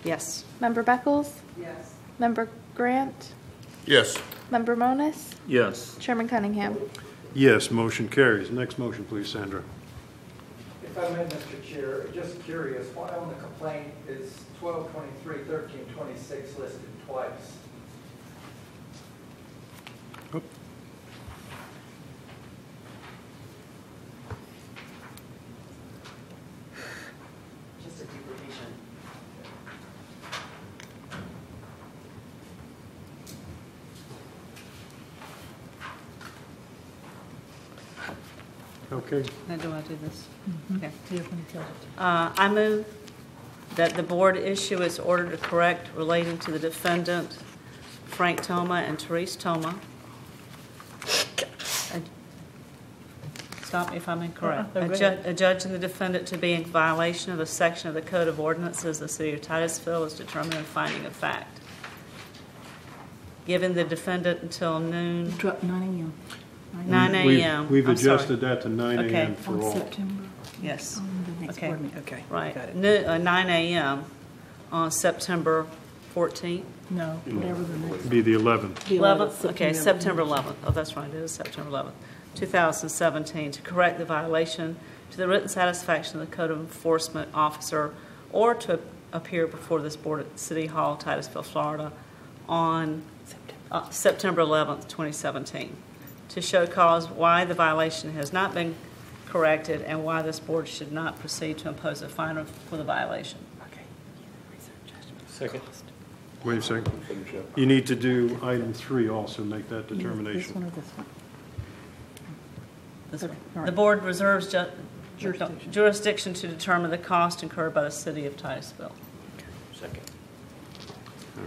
Yes. Member Beckles? Yes. Member Grant? Yes. Member Moniz? Yes. Chairman Cunningham? Yes, motion carries. Next motion, please, Sandra. If I may, Mr. Chair, just curious, why on the complaint is 1223, 1326 listed twice? Okay. Now, do I do this? Okay. I move that the board issue its order to correct relating to the defendant Frank Toma and Therese Toma. Stop me if I'm incorrect. A judge and the defendant to be in violation of a section of the Code of Ordinances of the City of Titusville is determined in finding of fact. Given the defendant until noon. 9 a.m. 9 a.m. We've I'm sorry. adjusted that to 9 Okay. a.m. for all. September. Yes. The next Okay. board meeting. Okay. Right. Got it. 9 a.m. on September 14th. No, whatever the next. Be the 11th. 11th, okay, September 11th. Oh, that's right, it is September 11th, 2017, to correct the violation to the written satisfaction of the Code Enforcement Officer or to appear before this board at City Hall, Titusville, Florida, on September 11th, 2017, to show cause why the violation has not been corrected and why this board should not proceed to impose a fine for the violation. Second. Wait a second. You need to do item 3 also, make that This determination. one or this one? This one. All right. The board reserves Jurisdiction. jurisdiction to determine the cost incurred by the city of Titusville. Second.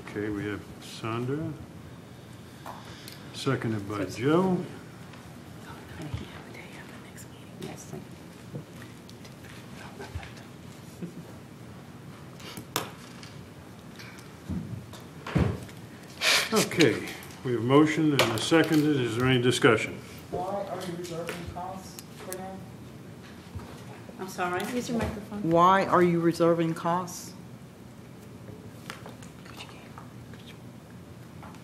Okay, we have Sandra, seconded by Joe. Yes, thank Okay, we have a motion and a seconded. Is there any discussion? Why are you reserving costs for now? I'm sorry? Use your microphone. Why are you reserving costs?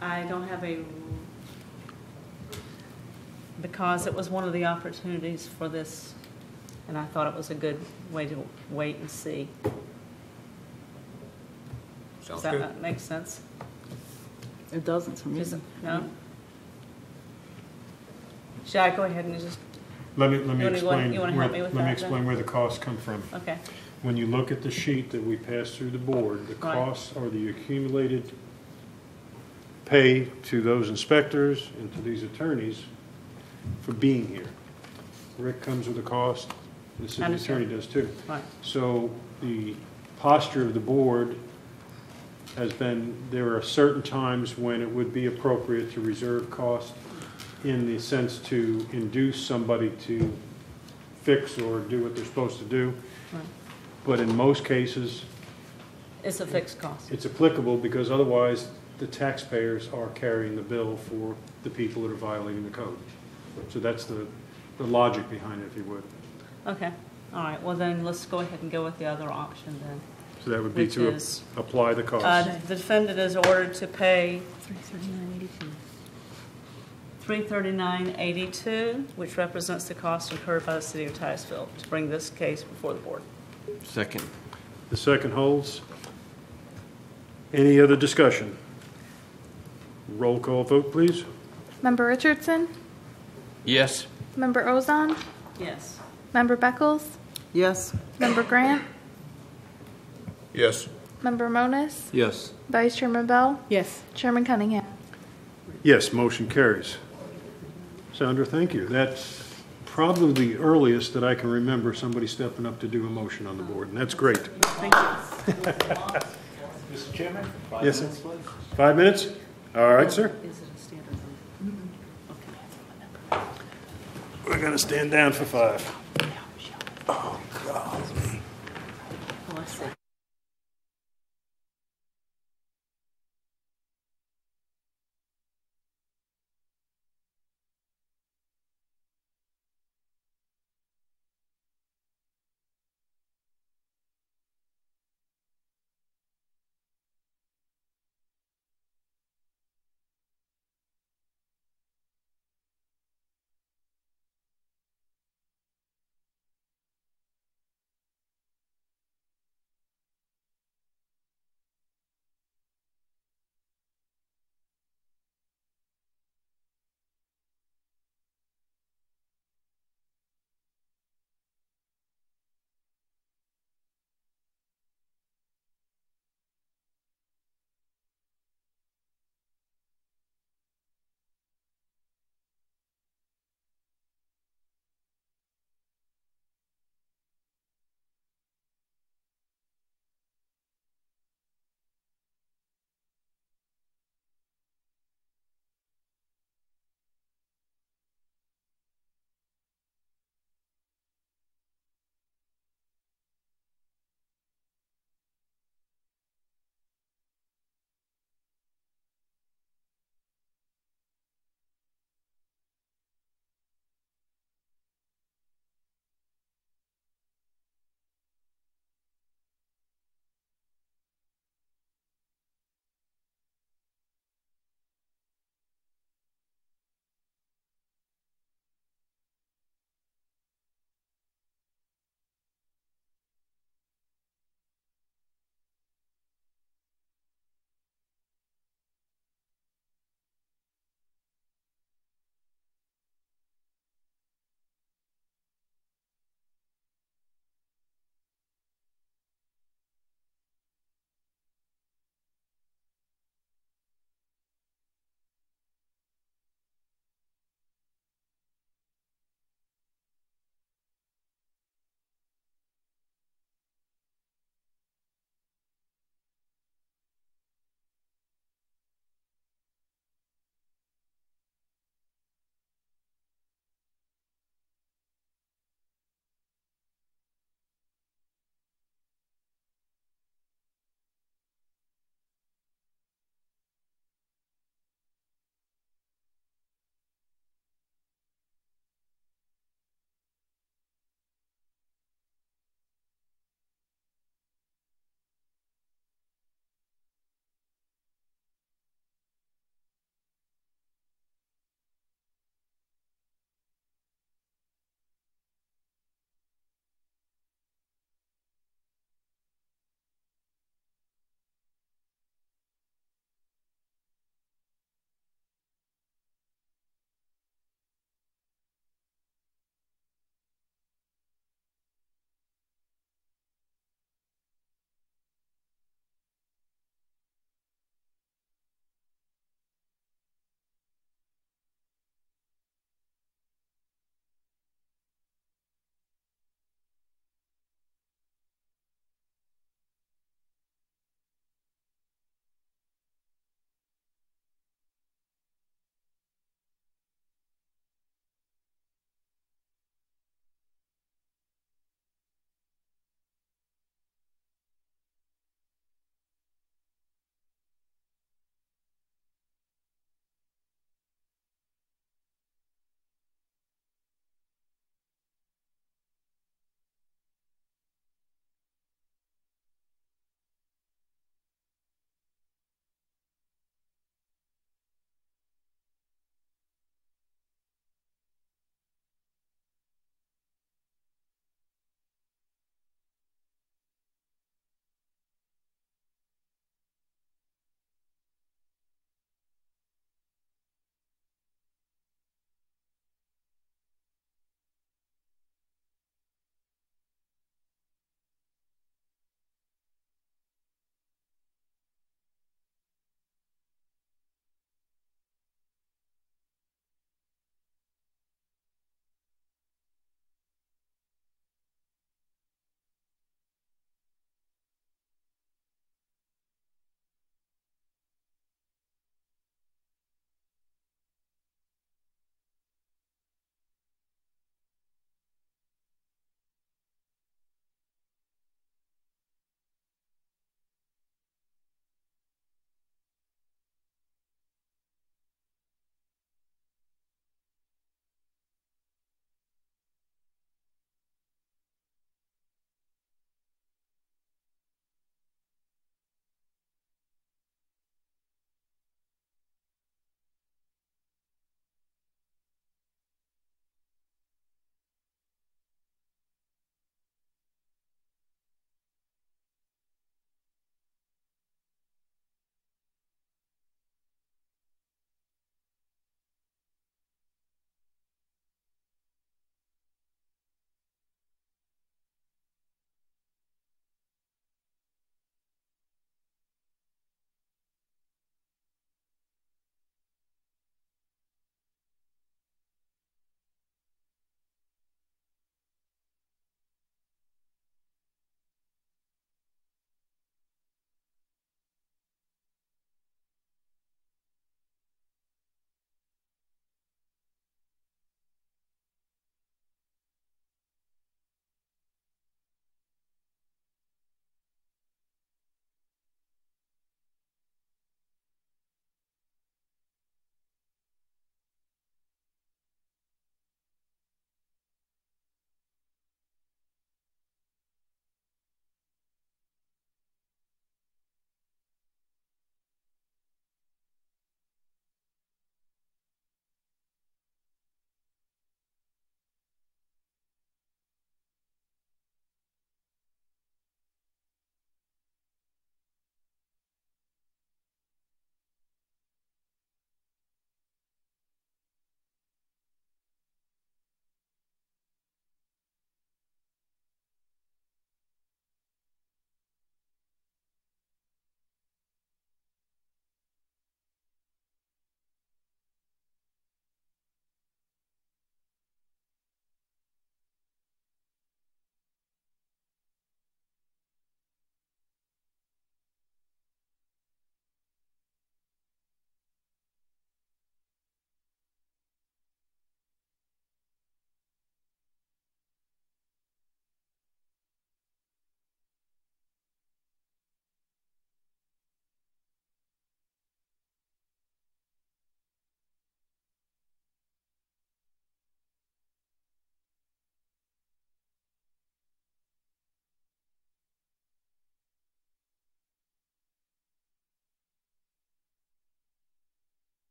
I don't have because it was one of the opportunities for this, and I thought it was a good way to wait and see. Sounds Does good. that make sense? It doesn't to me. No? Should I go ahead and just, Let me wanna- explain. you wanna help me with Let me that, explain then? where the costs come from. okay, When you look at the sheet that we passed through the board, the Right. costs are the accumulated pay to those inspectors and to these attorneys for being here. Rick comes with a cost, the city Understand. attorney does too. right. So the posture of the board has been, there are certain times when it would be appropriate to reserve cost in the sense to induce somebody to fix or do what they're supposed to do. Right. But in most cases, It's a fixed cost. it's applicable because otherwise the taxpayers are carrying the bill for the people that are violating the code. So that's the logic behind it, if you would. Okay, all right, well then, let's go ahead and go with the other option then. So that would be Which to is, apply the cost. The defendant is ordered to pay $339.82, which represents the cost incurred by the city of Titusville to bring this case before the board. Second. The second holds. Any other discussion? Roll call vote, please. Member Richardson? Yes. Member Ozon? Yes. Member Beckles? Yes. Member Grant? Yes. Member Monis? Yes. Vice Chairman Bell? Yes. Chairman Cunningham? Yes, motion carries. Sandra, thank you. That's probably the earliest that I can remember somebody stepping up to do a motion on the board, and that's great. Thank you. Mr. Chairman? Yes, sir. 5 minutes? All right, sir. Is it a standard? We're going to stand down for 5. Oh, I see.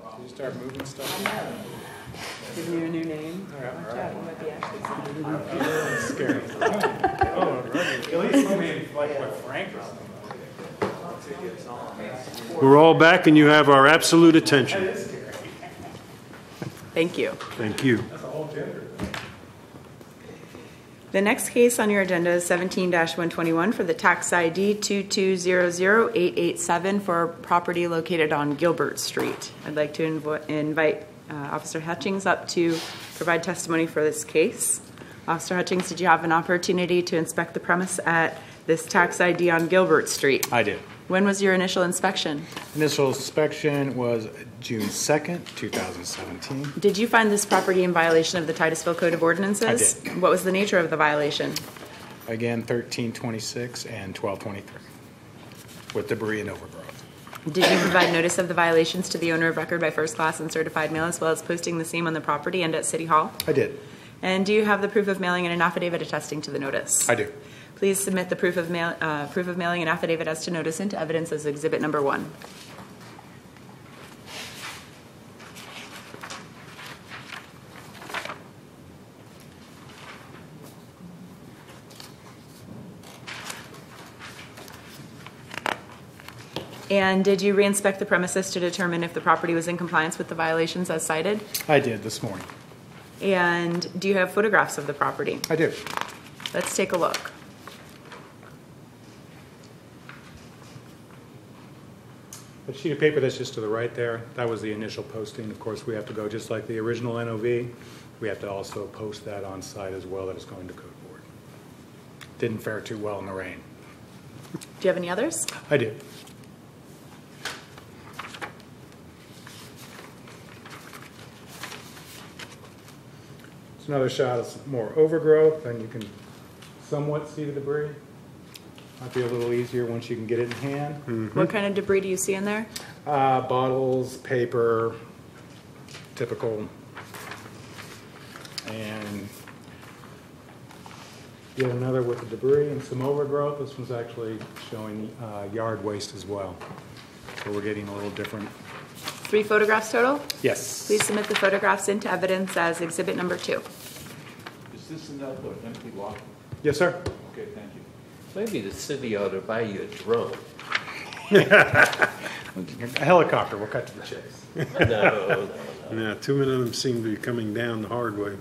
Did you start moving stuff? Give you a new name. Watch out, you might be actually That's scary. Oh, right. At least I mean, like what Frank or something. We're all back, and you have our absolute attention. Thank you. Thank you. That's a whole gender. The next case on your agenda is 17-121 for the tax ID 2200887 for property located on Gilbert Street. I'd like to invite Officer Hutchings up to provide testimony for this case. Officer Hutchings, did you have an opportunity to inspect the premise at this tax ID on Gilbert Street? I did. When was your initial inspection? Initial inspection was June 2nd, 2017. Did you find this property in violation of the Titusville Code of Ordinances? I did. What was the nature of the violation? Again, 1326 and 1223 with debris and overgrowth. Did you provide notice of the violations to the owner of record by first class and certified mail, as well as posting the same on the property and at City Hall? I did. And do you have the proof of mailing and an affidavit attesting to the notice? I do. Please submit the proof of mailing and affidavit as to notice into evidence as Exhibit Number 1. And did you reinspect the premises to determine if the property was in compliance with the violations as cited? I did this morning. And do you have photographs of the property? I do. Let's take a look. The sheet of paper that's just to the right there, that was the initial posting. Of course, we have to go just like the original NOV. We have to also post that on site as well that it's going to code board. Didn't fare too well in the rain. Do you have any others? I do. It's another shot of more overgrowth, and you can somewhat see the debris. Might be a little easier once you can get it in hand. What kind of debris do you see in there? Bottles, paper, typical. And yet another with the debris and some overgrowth. This one's actually showing yard waste as well. So we're getting a little different. 3 photographs total? Yes. Please submit the photographs into evidence as Exhibit Number 2. Is this another empty lot? Yes, sir. Okay, thank you. Maybe the city ought to buy you a drone. A helicopter, we'll cut to the chase. No. Yeah, too many of them seem to be coming down the hard way.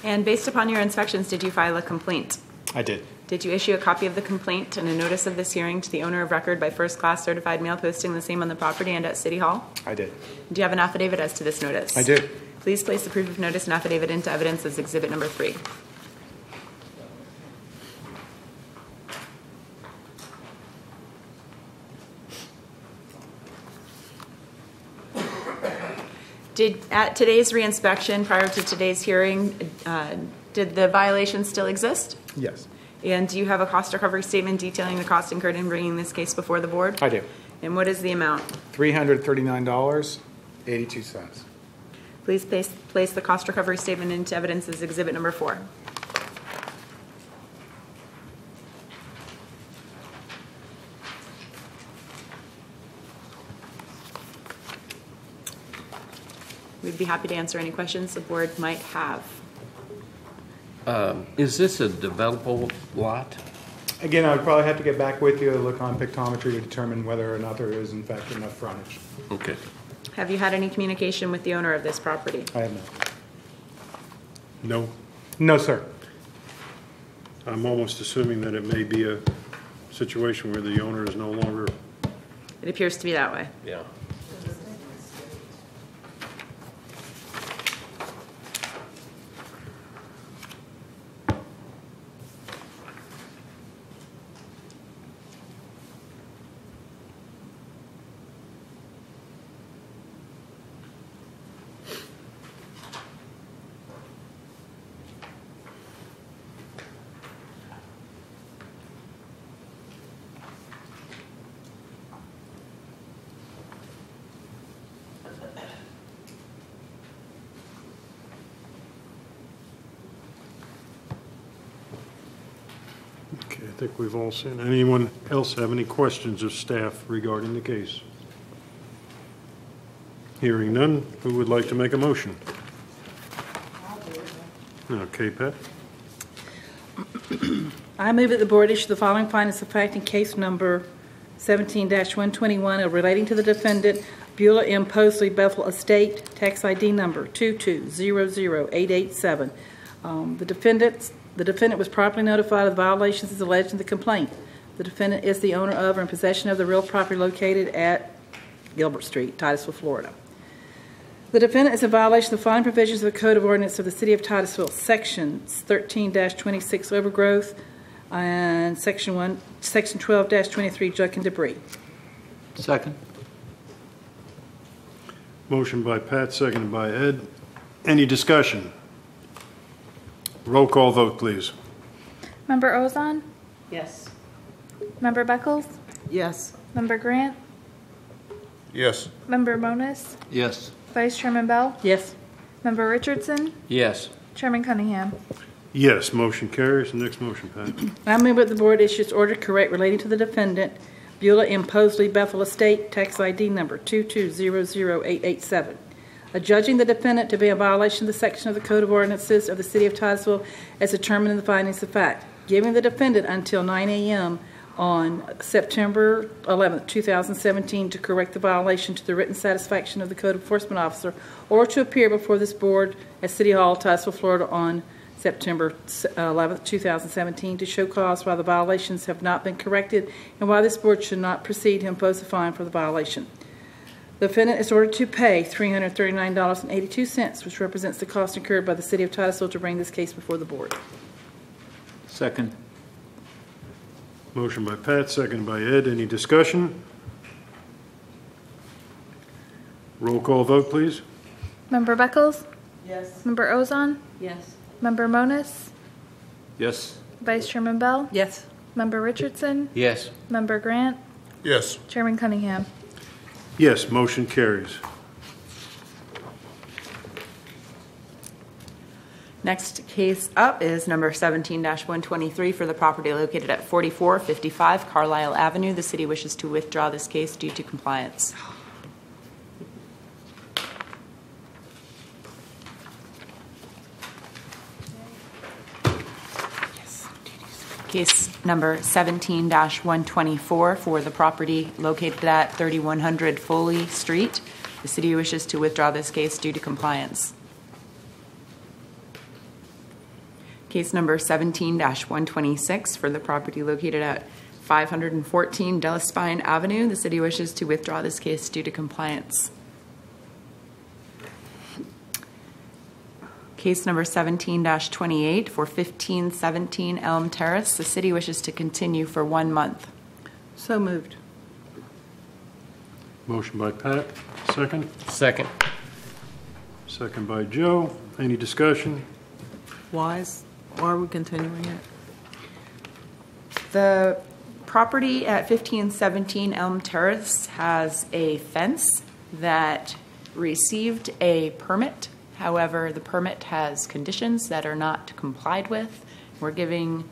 And based upon your inspections, did you file a complaint? I did. Did you issue a copy of the complaint and a notice of this hearing to the owner of record by first class certified mail, posting the same on the property and at City Hall? I did. Do you have an affidavit as to this notice? I do. Please place the proof of notice and affidavit into evidence as Exhibit Number 3. At today's reinspection, prior to today's hearing, did the violation still exist? Yes. And do you have a cost recovery statement detailing the cost incurred in bringing this case before the board? I do. And what is the amount? $339.82. Please place the cost recovery statement into evidence as Exhibit Number 4. We'd be happy to answer any questions the board might have. Is this a developable lot? Again, I would probably have to get back with you to look on pictometry to determine whether or not there is in fact enough frontage. Okay. Have you had any communication with the owner of this property? I have not. No. No, sir. I'm almost assuming that it may be a situation where the owner is no longer. It appears to be that way. Yeah. think we've all seen. Anyone else have any questions of staff regarding the case? Hearing none, who would like to make a motion? Okay, Pat. I move that the board issue the following findings of fact in case number 17-121 relating to the defendant Beulah M. Posley, Bethel Estate, tax ID number 2200887. The defendant was properly notified of the violations as alleged in the complaint. The defendant is the owner of or in possession of the real property located at Gilbert Street, Titusville, Florida. The defendant is in violation of the following provisions of the Code of Ordinance of the City of Titusville, Sections 13-26 overgrowth and Section 12-23 junk and debris. Second. Motion by Pat, seconded by Ed. Any discussion? Roll call vote, please. Member Ozon? Yes. Member Beckles? Yes. Member Grant? Yes. Member Moniz? Yes. Vice Chairman Bell? Yes. Member Richardson? Yes. Chairman Cunningham? Yes, motion carries. Next motion, Pat. I move that the board issues order correct relating to the defendant Beulah M. Posley, Bethel Estate, tax ID number 2200887. Adjudging the defendant to be in violation of the section of the Code of Ordinances of the City of Titusville as determined in the findings of fact, giving the defendant until 9 a.m. on September 11, 2017 to correct the violation to the written satisfaction of the Code Enforcement Officer or to appear before this board at City Hall, Titusville, Florida on September 11, 2017 to show cause why the violations have not been corrected and why this board should not proceed to impose a fine for the violation. The defendant is ordered to pay $339.82, which represents the cost incurred by the City of Titusville to bring this case before the board. Second. Motion by Pat, seconded by Ed. Any discussion? Roll call vote, please. Member Beckles? Yes. Member Ozon? Yes. Member Moniz? Yes. Vice Chairman Bell? Yes. Member Richardson? Yes. Member Grant? Yes. Chairman Cunningham? Yes, motion carries. Next case up is number 17-123 for the property located at 4455 Carlisle Avenue. The city wishes to withdraw this case due to compliance. Case number 17-124 for the property located at 3100 Foley Street. The city wishes to withdraw this case due to compliance. Case number 17-126 for the property located at 514 Delaspine Avenue. The city wishes to withdraw this case due to compliance. Case number 17-28 for 1517 Elm Terrace. The city wishes to continue for 1 month. So moved. Motion by Pat, second. Second. Second by Joe. Any discussion? Why are we continuing it? The property at 1517 Elm Terrace has a fence that received a permit. However, the permit has conditions that are not complied with. We're giving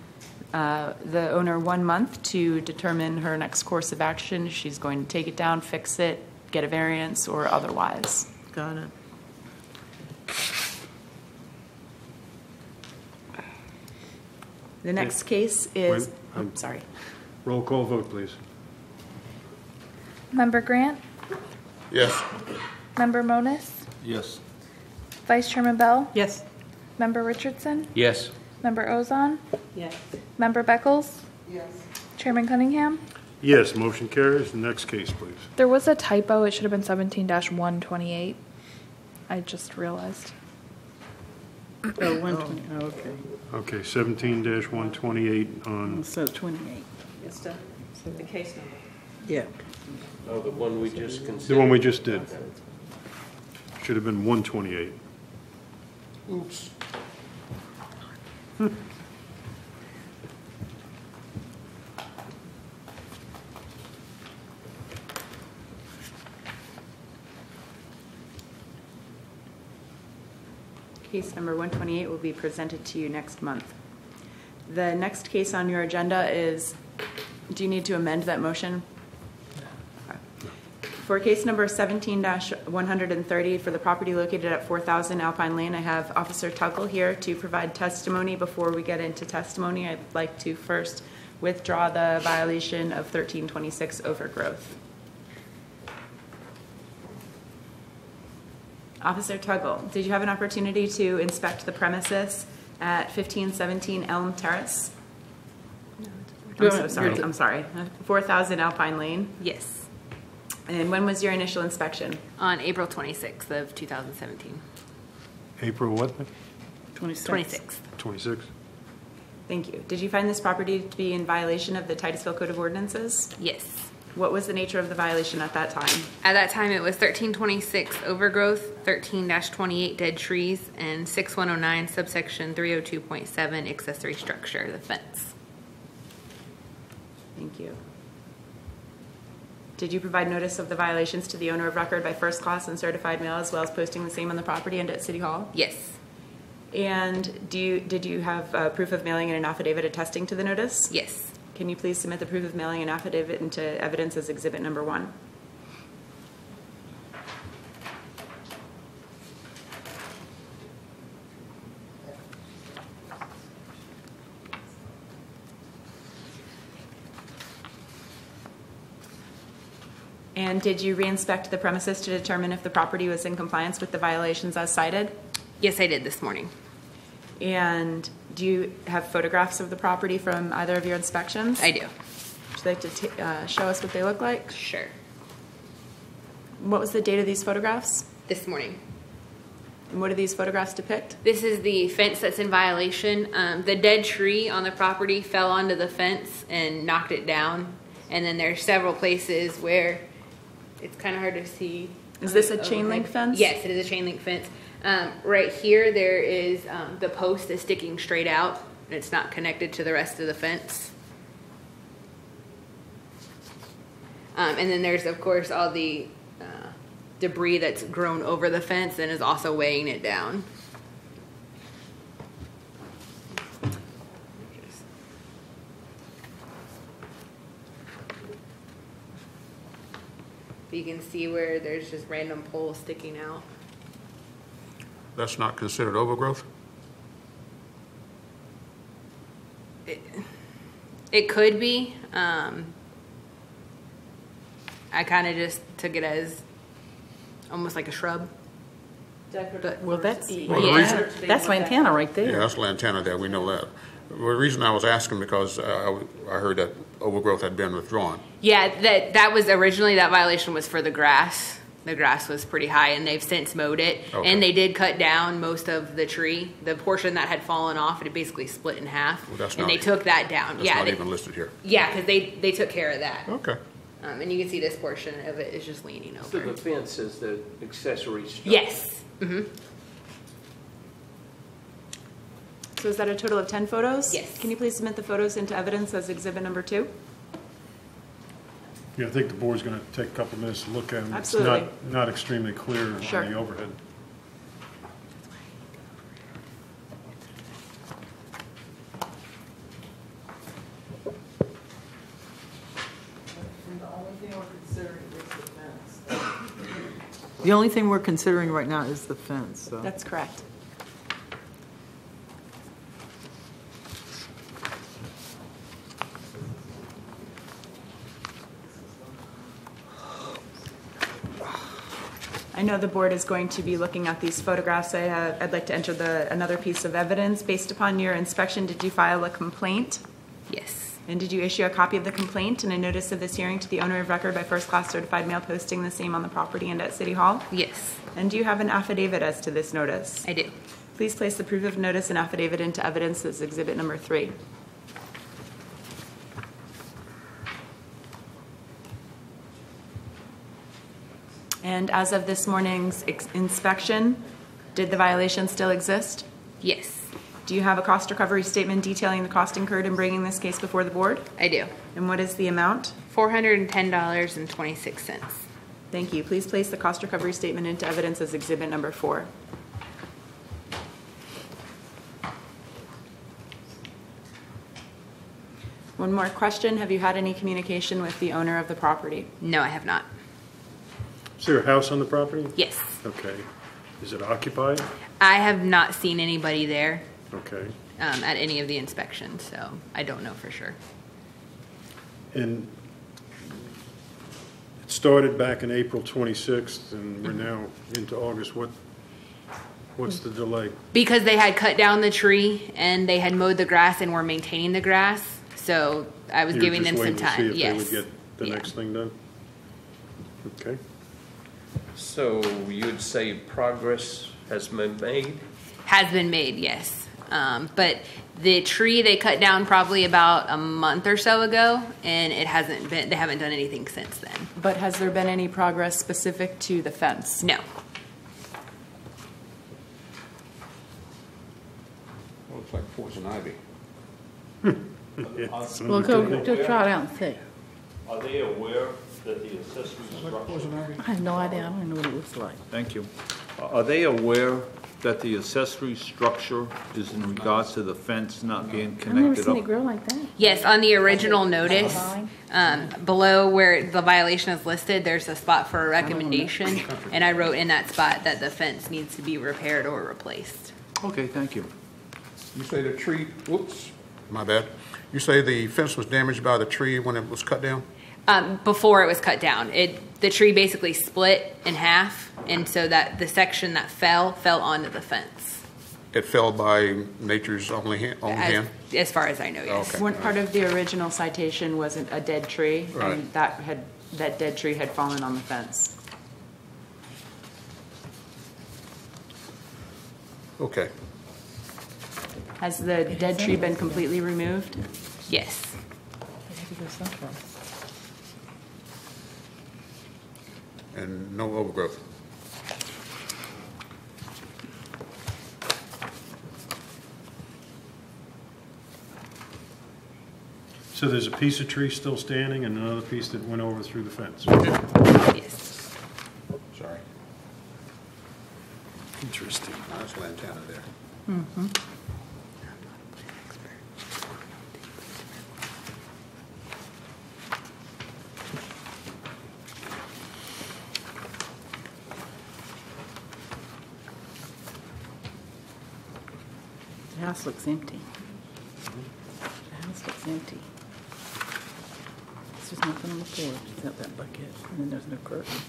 the owner 1 month to determine her next course of action. She's going to take it down, fix it, get a variance, or otherwise. Got it. The next case is, Wait, sorry. Roll call vote, please. Member Grant? Yes. Member Moniz? Yes. Vice Chairman Bell? Yes. Member Richardson? Yes. Member Ozon? Yes. Member Beckles? Yes. Chairman Cunningham? Yes, motion carries. The next case, please. There was a typo. It should have been 17-128. I just realized. Oh, 120. Oh, okay. Okay, 17-128 on, So 28. It's the case number. Yeah. Oh, the one we just the considered. one we just did. Should have been 128. Oops. Case number 128 will be presented to you next month. The next case on your agenda is, do you need to amend that motion? For case number 17-130 for the property located at 4000 Alpine Lane, I have Officer Tuggle here to provide testimony. Before we get into testimony, I'd like to first withdraw the violation of 1326 overgrowth. Officer Tuggle, did you have an opportunity to inspect the premises at 1517 Elm Terrace? I'm so sorry. I'm sorry. 4000 Alpine Lane? Yes. And when was your initial inspection? On April 26th of 2017. April what? 26th. 26. Thank you. Did you find this property to be in violation of the Titusville Code of Ordinances? Yes. What was the nature of the violation at that time? At that time, it was 1326 overgrowth, 13-28 dead trees, and 6109 subsection 302.7 accessory structure, the fence. Thank you. Did you provide notice of the violations to the owner of record by first class and certified mail, as well as posting the same on the property and at City Hall? Yes. And did you have proof of mailing and an affidavit attesting to the notice? Yes. Can you please submit the proof of mailing and affidavit into evidence as exhibit number 1? And did you re-inspect the premises to determine if the property was in compliance with the violations as cited? Yes, I did this morning. And do you have photographs of the property from either of your inspections? I do. Would you like to show us what they look like? Sure. What was the date of these photographs? This morning. And what do these photographs depict? This is the fence that's in violation. The dead tree on the property fell onto the fence and knocked it down. And then there's several places where it's kind of hard to see. Is this a chain link fence? Yes, it is a chain link fence. Right here, there is the post is sticking straight out, and it's not connected to the rest of the fence. And then there's, of course, all the debris that's grown over the fence and is also weighing it down. You can see where there's just random poles sticking out. That's not considered overgrowth? It could be. I kind of just took it as almost like a shrub. Well, that's that's lantana right there. Yeah, that's lantana there. We know that. The reason I was asking because I heard that overgrowth had been withdrawn. Yeah, that was originally, that violation was for the grass. The grass was pretty high, and they've since mowed it. Okay. And they did cut down most of the tree. The portion that had fallen off, it basically split in half. Well, and they took that down. That's not even listed here. Yeah, because they took care of that. Okay. And you can see this portion of it is just leaning over. So the fence is the accessory structure? Yes. Mm-hmm. So is that a total of 10 photos? Yes. Can you please submit the photos into evidence as exhibit number 2? Yeah, I think the board's going to take a couple minutes to look at them. Absolutely. It's not extremely clear Sure. on the overhead. The only thing we're considering right now is the fence. So. That's correct. I know the board is going to be looking at these photographs. I'd like to enter another piece of evidence. Based upon your inspection, did you file a complaint? Yes. And did you issue a copy of the complaint and a notice of this hearing to the owner of record by first-class certified mail posting the same on the property and at City Hall? Yes. And do you have an affidavit as to this notice? I do. Please place the proof of notice and affidavit into evidence as exhibit number 3. And as of this morning's inspection, did the violation still exist? Yes. Do you have a cost recovery statement detailing the cost incurred in bringing this case before the board? I do. And what is the amount? $410.26. Thank you. Please place the cost recovery statement into evidence as exhibit number 4. One more question. Have you had any communication with the owner of the property? No, I have not. Is there a house on the property? Yes. Okay. Is it occupied? I have not seen anybody there Okay. at any of the inspections, so I don't know for sure. And it started back in April 26th, and we're now into August. What's the delay? Because they had cut down the tree and they had mowed the grass and were maintaining the grass, so I was You were giving just them some waiting to time. see if Yes. they would get the next thing done? Okay. So you'd say progress has been made? Has been made, yes. But the tree they cut down probably about a month or so ago, and it hasn't been. They haven't done anything since then. But has there been any progress specific to the fence? No. Looks like poison ivy. Well, go just try it out and see. Are they aware that the accessory structure? I have no idea. I don't even know what it looks like. Thank you. Are they aware that the accessory structure is in regards to the fence not being I've never connected seen it up? grow like that. Yes, on the original notice, below where the violation is listed, there's a spot for a recommendation, and I wrote in that spot that the fence needs to be repaired or replaced. Okay, thank you. You say the tree, whoops, my bad. You say the fence was damaged by the tree when it was cut down? Before it was cut down, the tree basically split in half, and so that the section that fell onto the fence. It fell by nature's own hand? As far as I know, yes. Okay. One part of the original citation was a dead tree, Right. and that dead tree had fallen on the fence. Okay. Has the dead tree been completely removed? Yes. And no overgrowth? So there's a piece of tree still standing and another piece that went over through the fence? Yes. Sorry. Interesting. Nice lantana there. Mm-hmm. The house looks empty. The house looks empty. There's just nothing on the porch except that bucket, and then there's no curtains.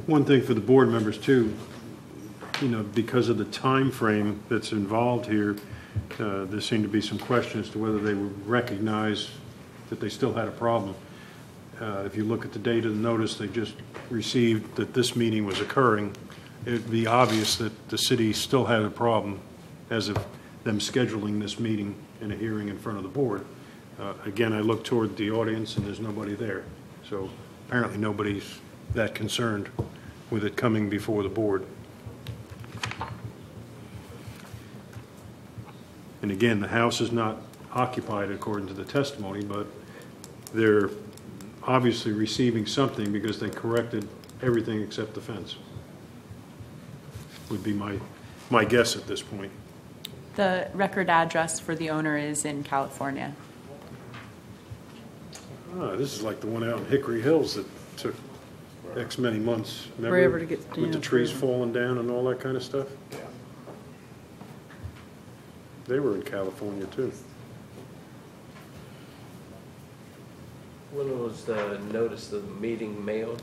One thing for the board members too, because of the time frame that's involved here, there seemed to be some questions as to whether they would recognize that they still had a problem. If you look at the date of the notice they just received that this meeting was occurring, it would be obvious that the city still had a problem as of them scheduling this meeting and a hearing in front of the board. Again, I look toward the audience and there's nobody there. So apparently nobody's that concerned with it coming before the board. And again, the house is not occupied according to the testimony, but they're obviously receiving something because they corrected everything except the fence. Would be my guess at this point. The record address for the owner is in California. This is like the one out in Hickory Hills that took X many months. Remember? Forever to get with the down, trees forever. falling down and all that kind of stuff. Yeah. They were in California too. When was the notice of the meeting mailed?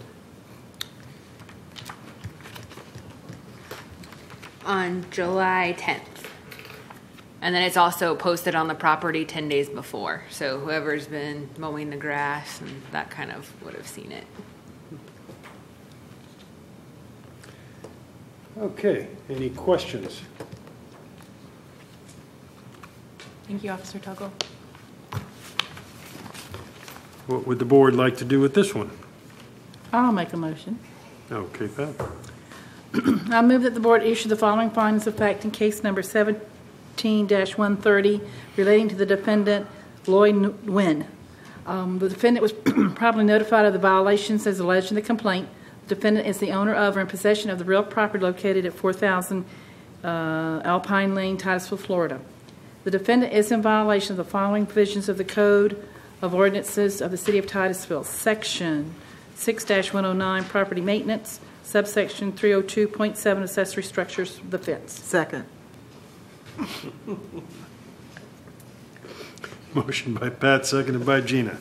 On July 10th. And then it's also posted on the property 10 days before. So whoever's been mowing the grass and that kind of would have seen it. Okay, any questions? Thank you, Officer Tuggle. What would the board like to do with this one? I'll make a motion. Okay, Pat. I move that the board issue the following findings of fact in case number 17-130 relating to the defendant Lloyd Nguyen. The defendant was properly notified of the violations as alleged in the complaint. The defendant is the owner of or in possession of the real property located at 4000 Alpine Lane, Titusville, Florida. The defendant is in violation of the following provisions of the Code of Ordinances of the City of Titusville. Section 6-109, property maintenance. Subsection 302.7, accessory structures, the fence. Second. Motion by Pat, seconded by Gina.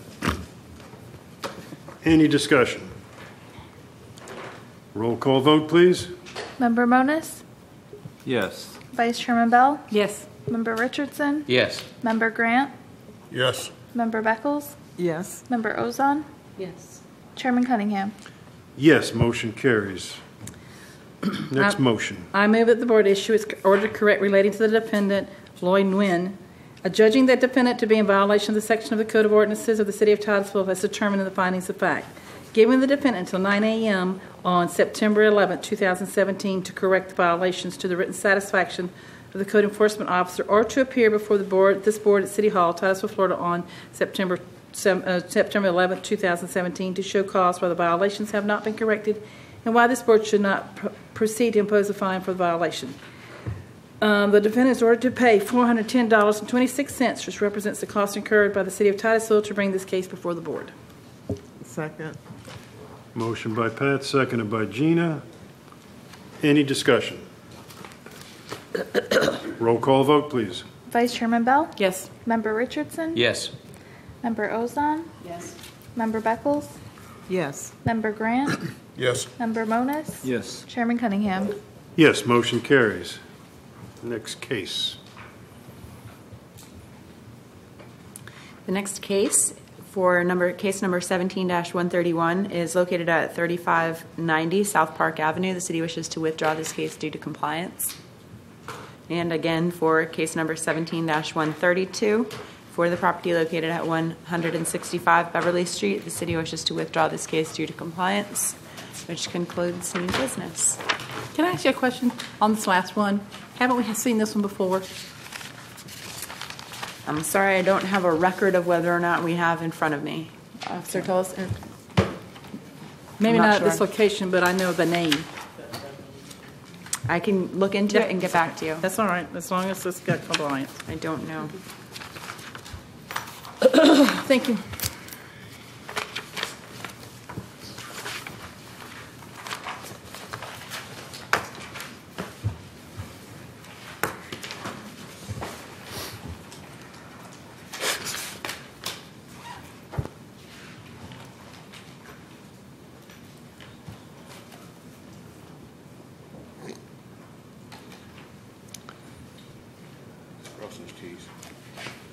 Any discussion? Roll call vote, please. Member Monis? Yes. Vice Chairman Bell? Yes. Member Richardson? Yes. Member Grant? Yes. Member Beckles? Yes. Member Ozon? Yes. Chairman Cunningham? Yes, motion carries. Next motion. I move that the board issue its order correct relating to the defendant, Lloyd Nguyen, adjudging that defendant to be in violation of the section of the Code of Ordinances of the City of Titusville as determined in the findings of fact, giving the defendant until 9 a.m. on September 11, 2017 to correct the violations to the written satisfaction of the code enforcement officer or to appear before this board at City Hall, Titusville, Florida on September 11, 2017 to show cause why the violations have not been corrected and why this board should not proceed to impose a fine for the violation. The defendant is ordered to pay $410.26, which represents the cost incurred by the City of Titusville to bring this case before the board. Second. Motion by Pat, seconded by Gina. Any discussion? Roll call vote, please. Vice Chairman Bell? Yes. Member Richardson? Yes. Member Ozon? Yes. Member Beckles? Yes. Member Grant? Yes. Member Monis? Yes. Chairman Cunningham? Yes, motion carries. Next case. The next case for case number 17-131 is located at 3590 South Park Avenue. The city wishes to withdraw this case due to compliance. And again, for case number 17-132, for the property located at 165 Beverly Street, the city wishes to withdraw this case due to compliance, which concludes new business. Can I ask you a question on this last one? Haven't we seen this one before? I'm sorry, I don't have a record of whether or not we have in front of me. Officer Tullis? Maybe I'm not not at this sure. location, but I know the name. I can look into it and get back to you. That's all right, as long as it's got compliance. I don't know. Thank you.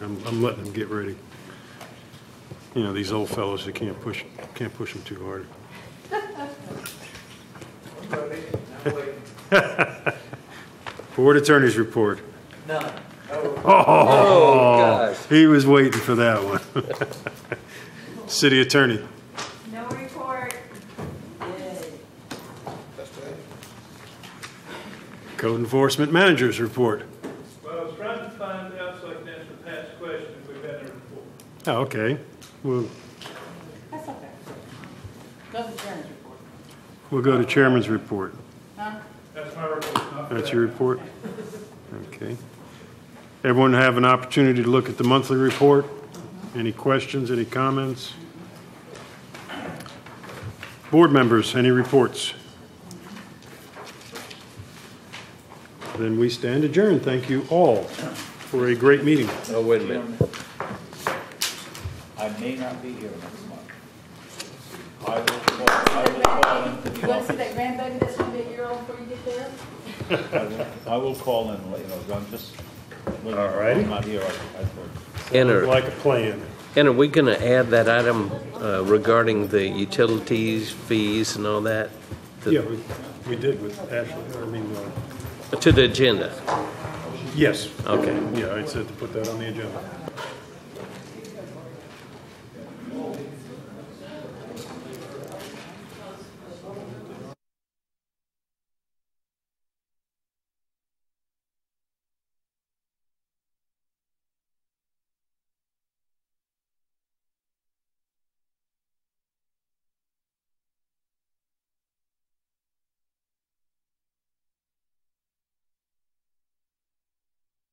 I'm letting them get ready. You know, these old fellows, they can't push them too hard. Board Attorney's report. None. Oh, gosh. He was waiting for that one. City Attorney. No report. Code Enforcement Manager's report. Well, I was trying to find out so I can answer Pat's question if we've had a report. Oh, okay. That's okay. Go to the chairman's report. We'll go to Chairman's report. Huh? That's my report. not That's that. your report? Okay. Everyone have an opportunity to look at the monthly report? Any questions, any comments? Board members, any reports? Then we stand adjourned. Thank you all for a great meeting. Oh, wait a minute. I may not be here next month. I will call into You the want to see office. that grandbaby that's going to be a year old before you get there? I will call in and let you know. I'm just. All righty. I'm not here. I thought. And Like a plan. are we going to add that item regarding the utilities, fees, and all that Yeah, we did with Ashley. to the agenda? Yes. Okay. Yeah, I said to put that on the agenda.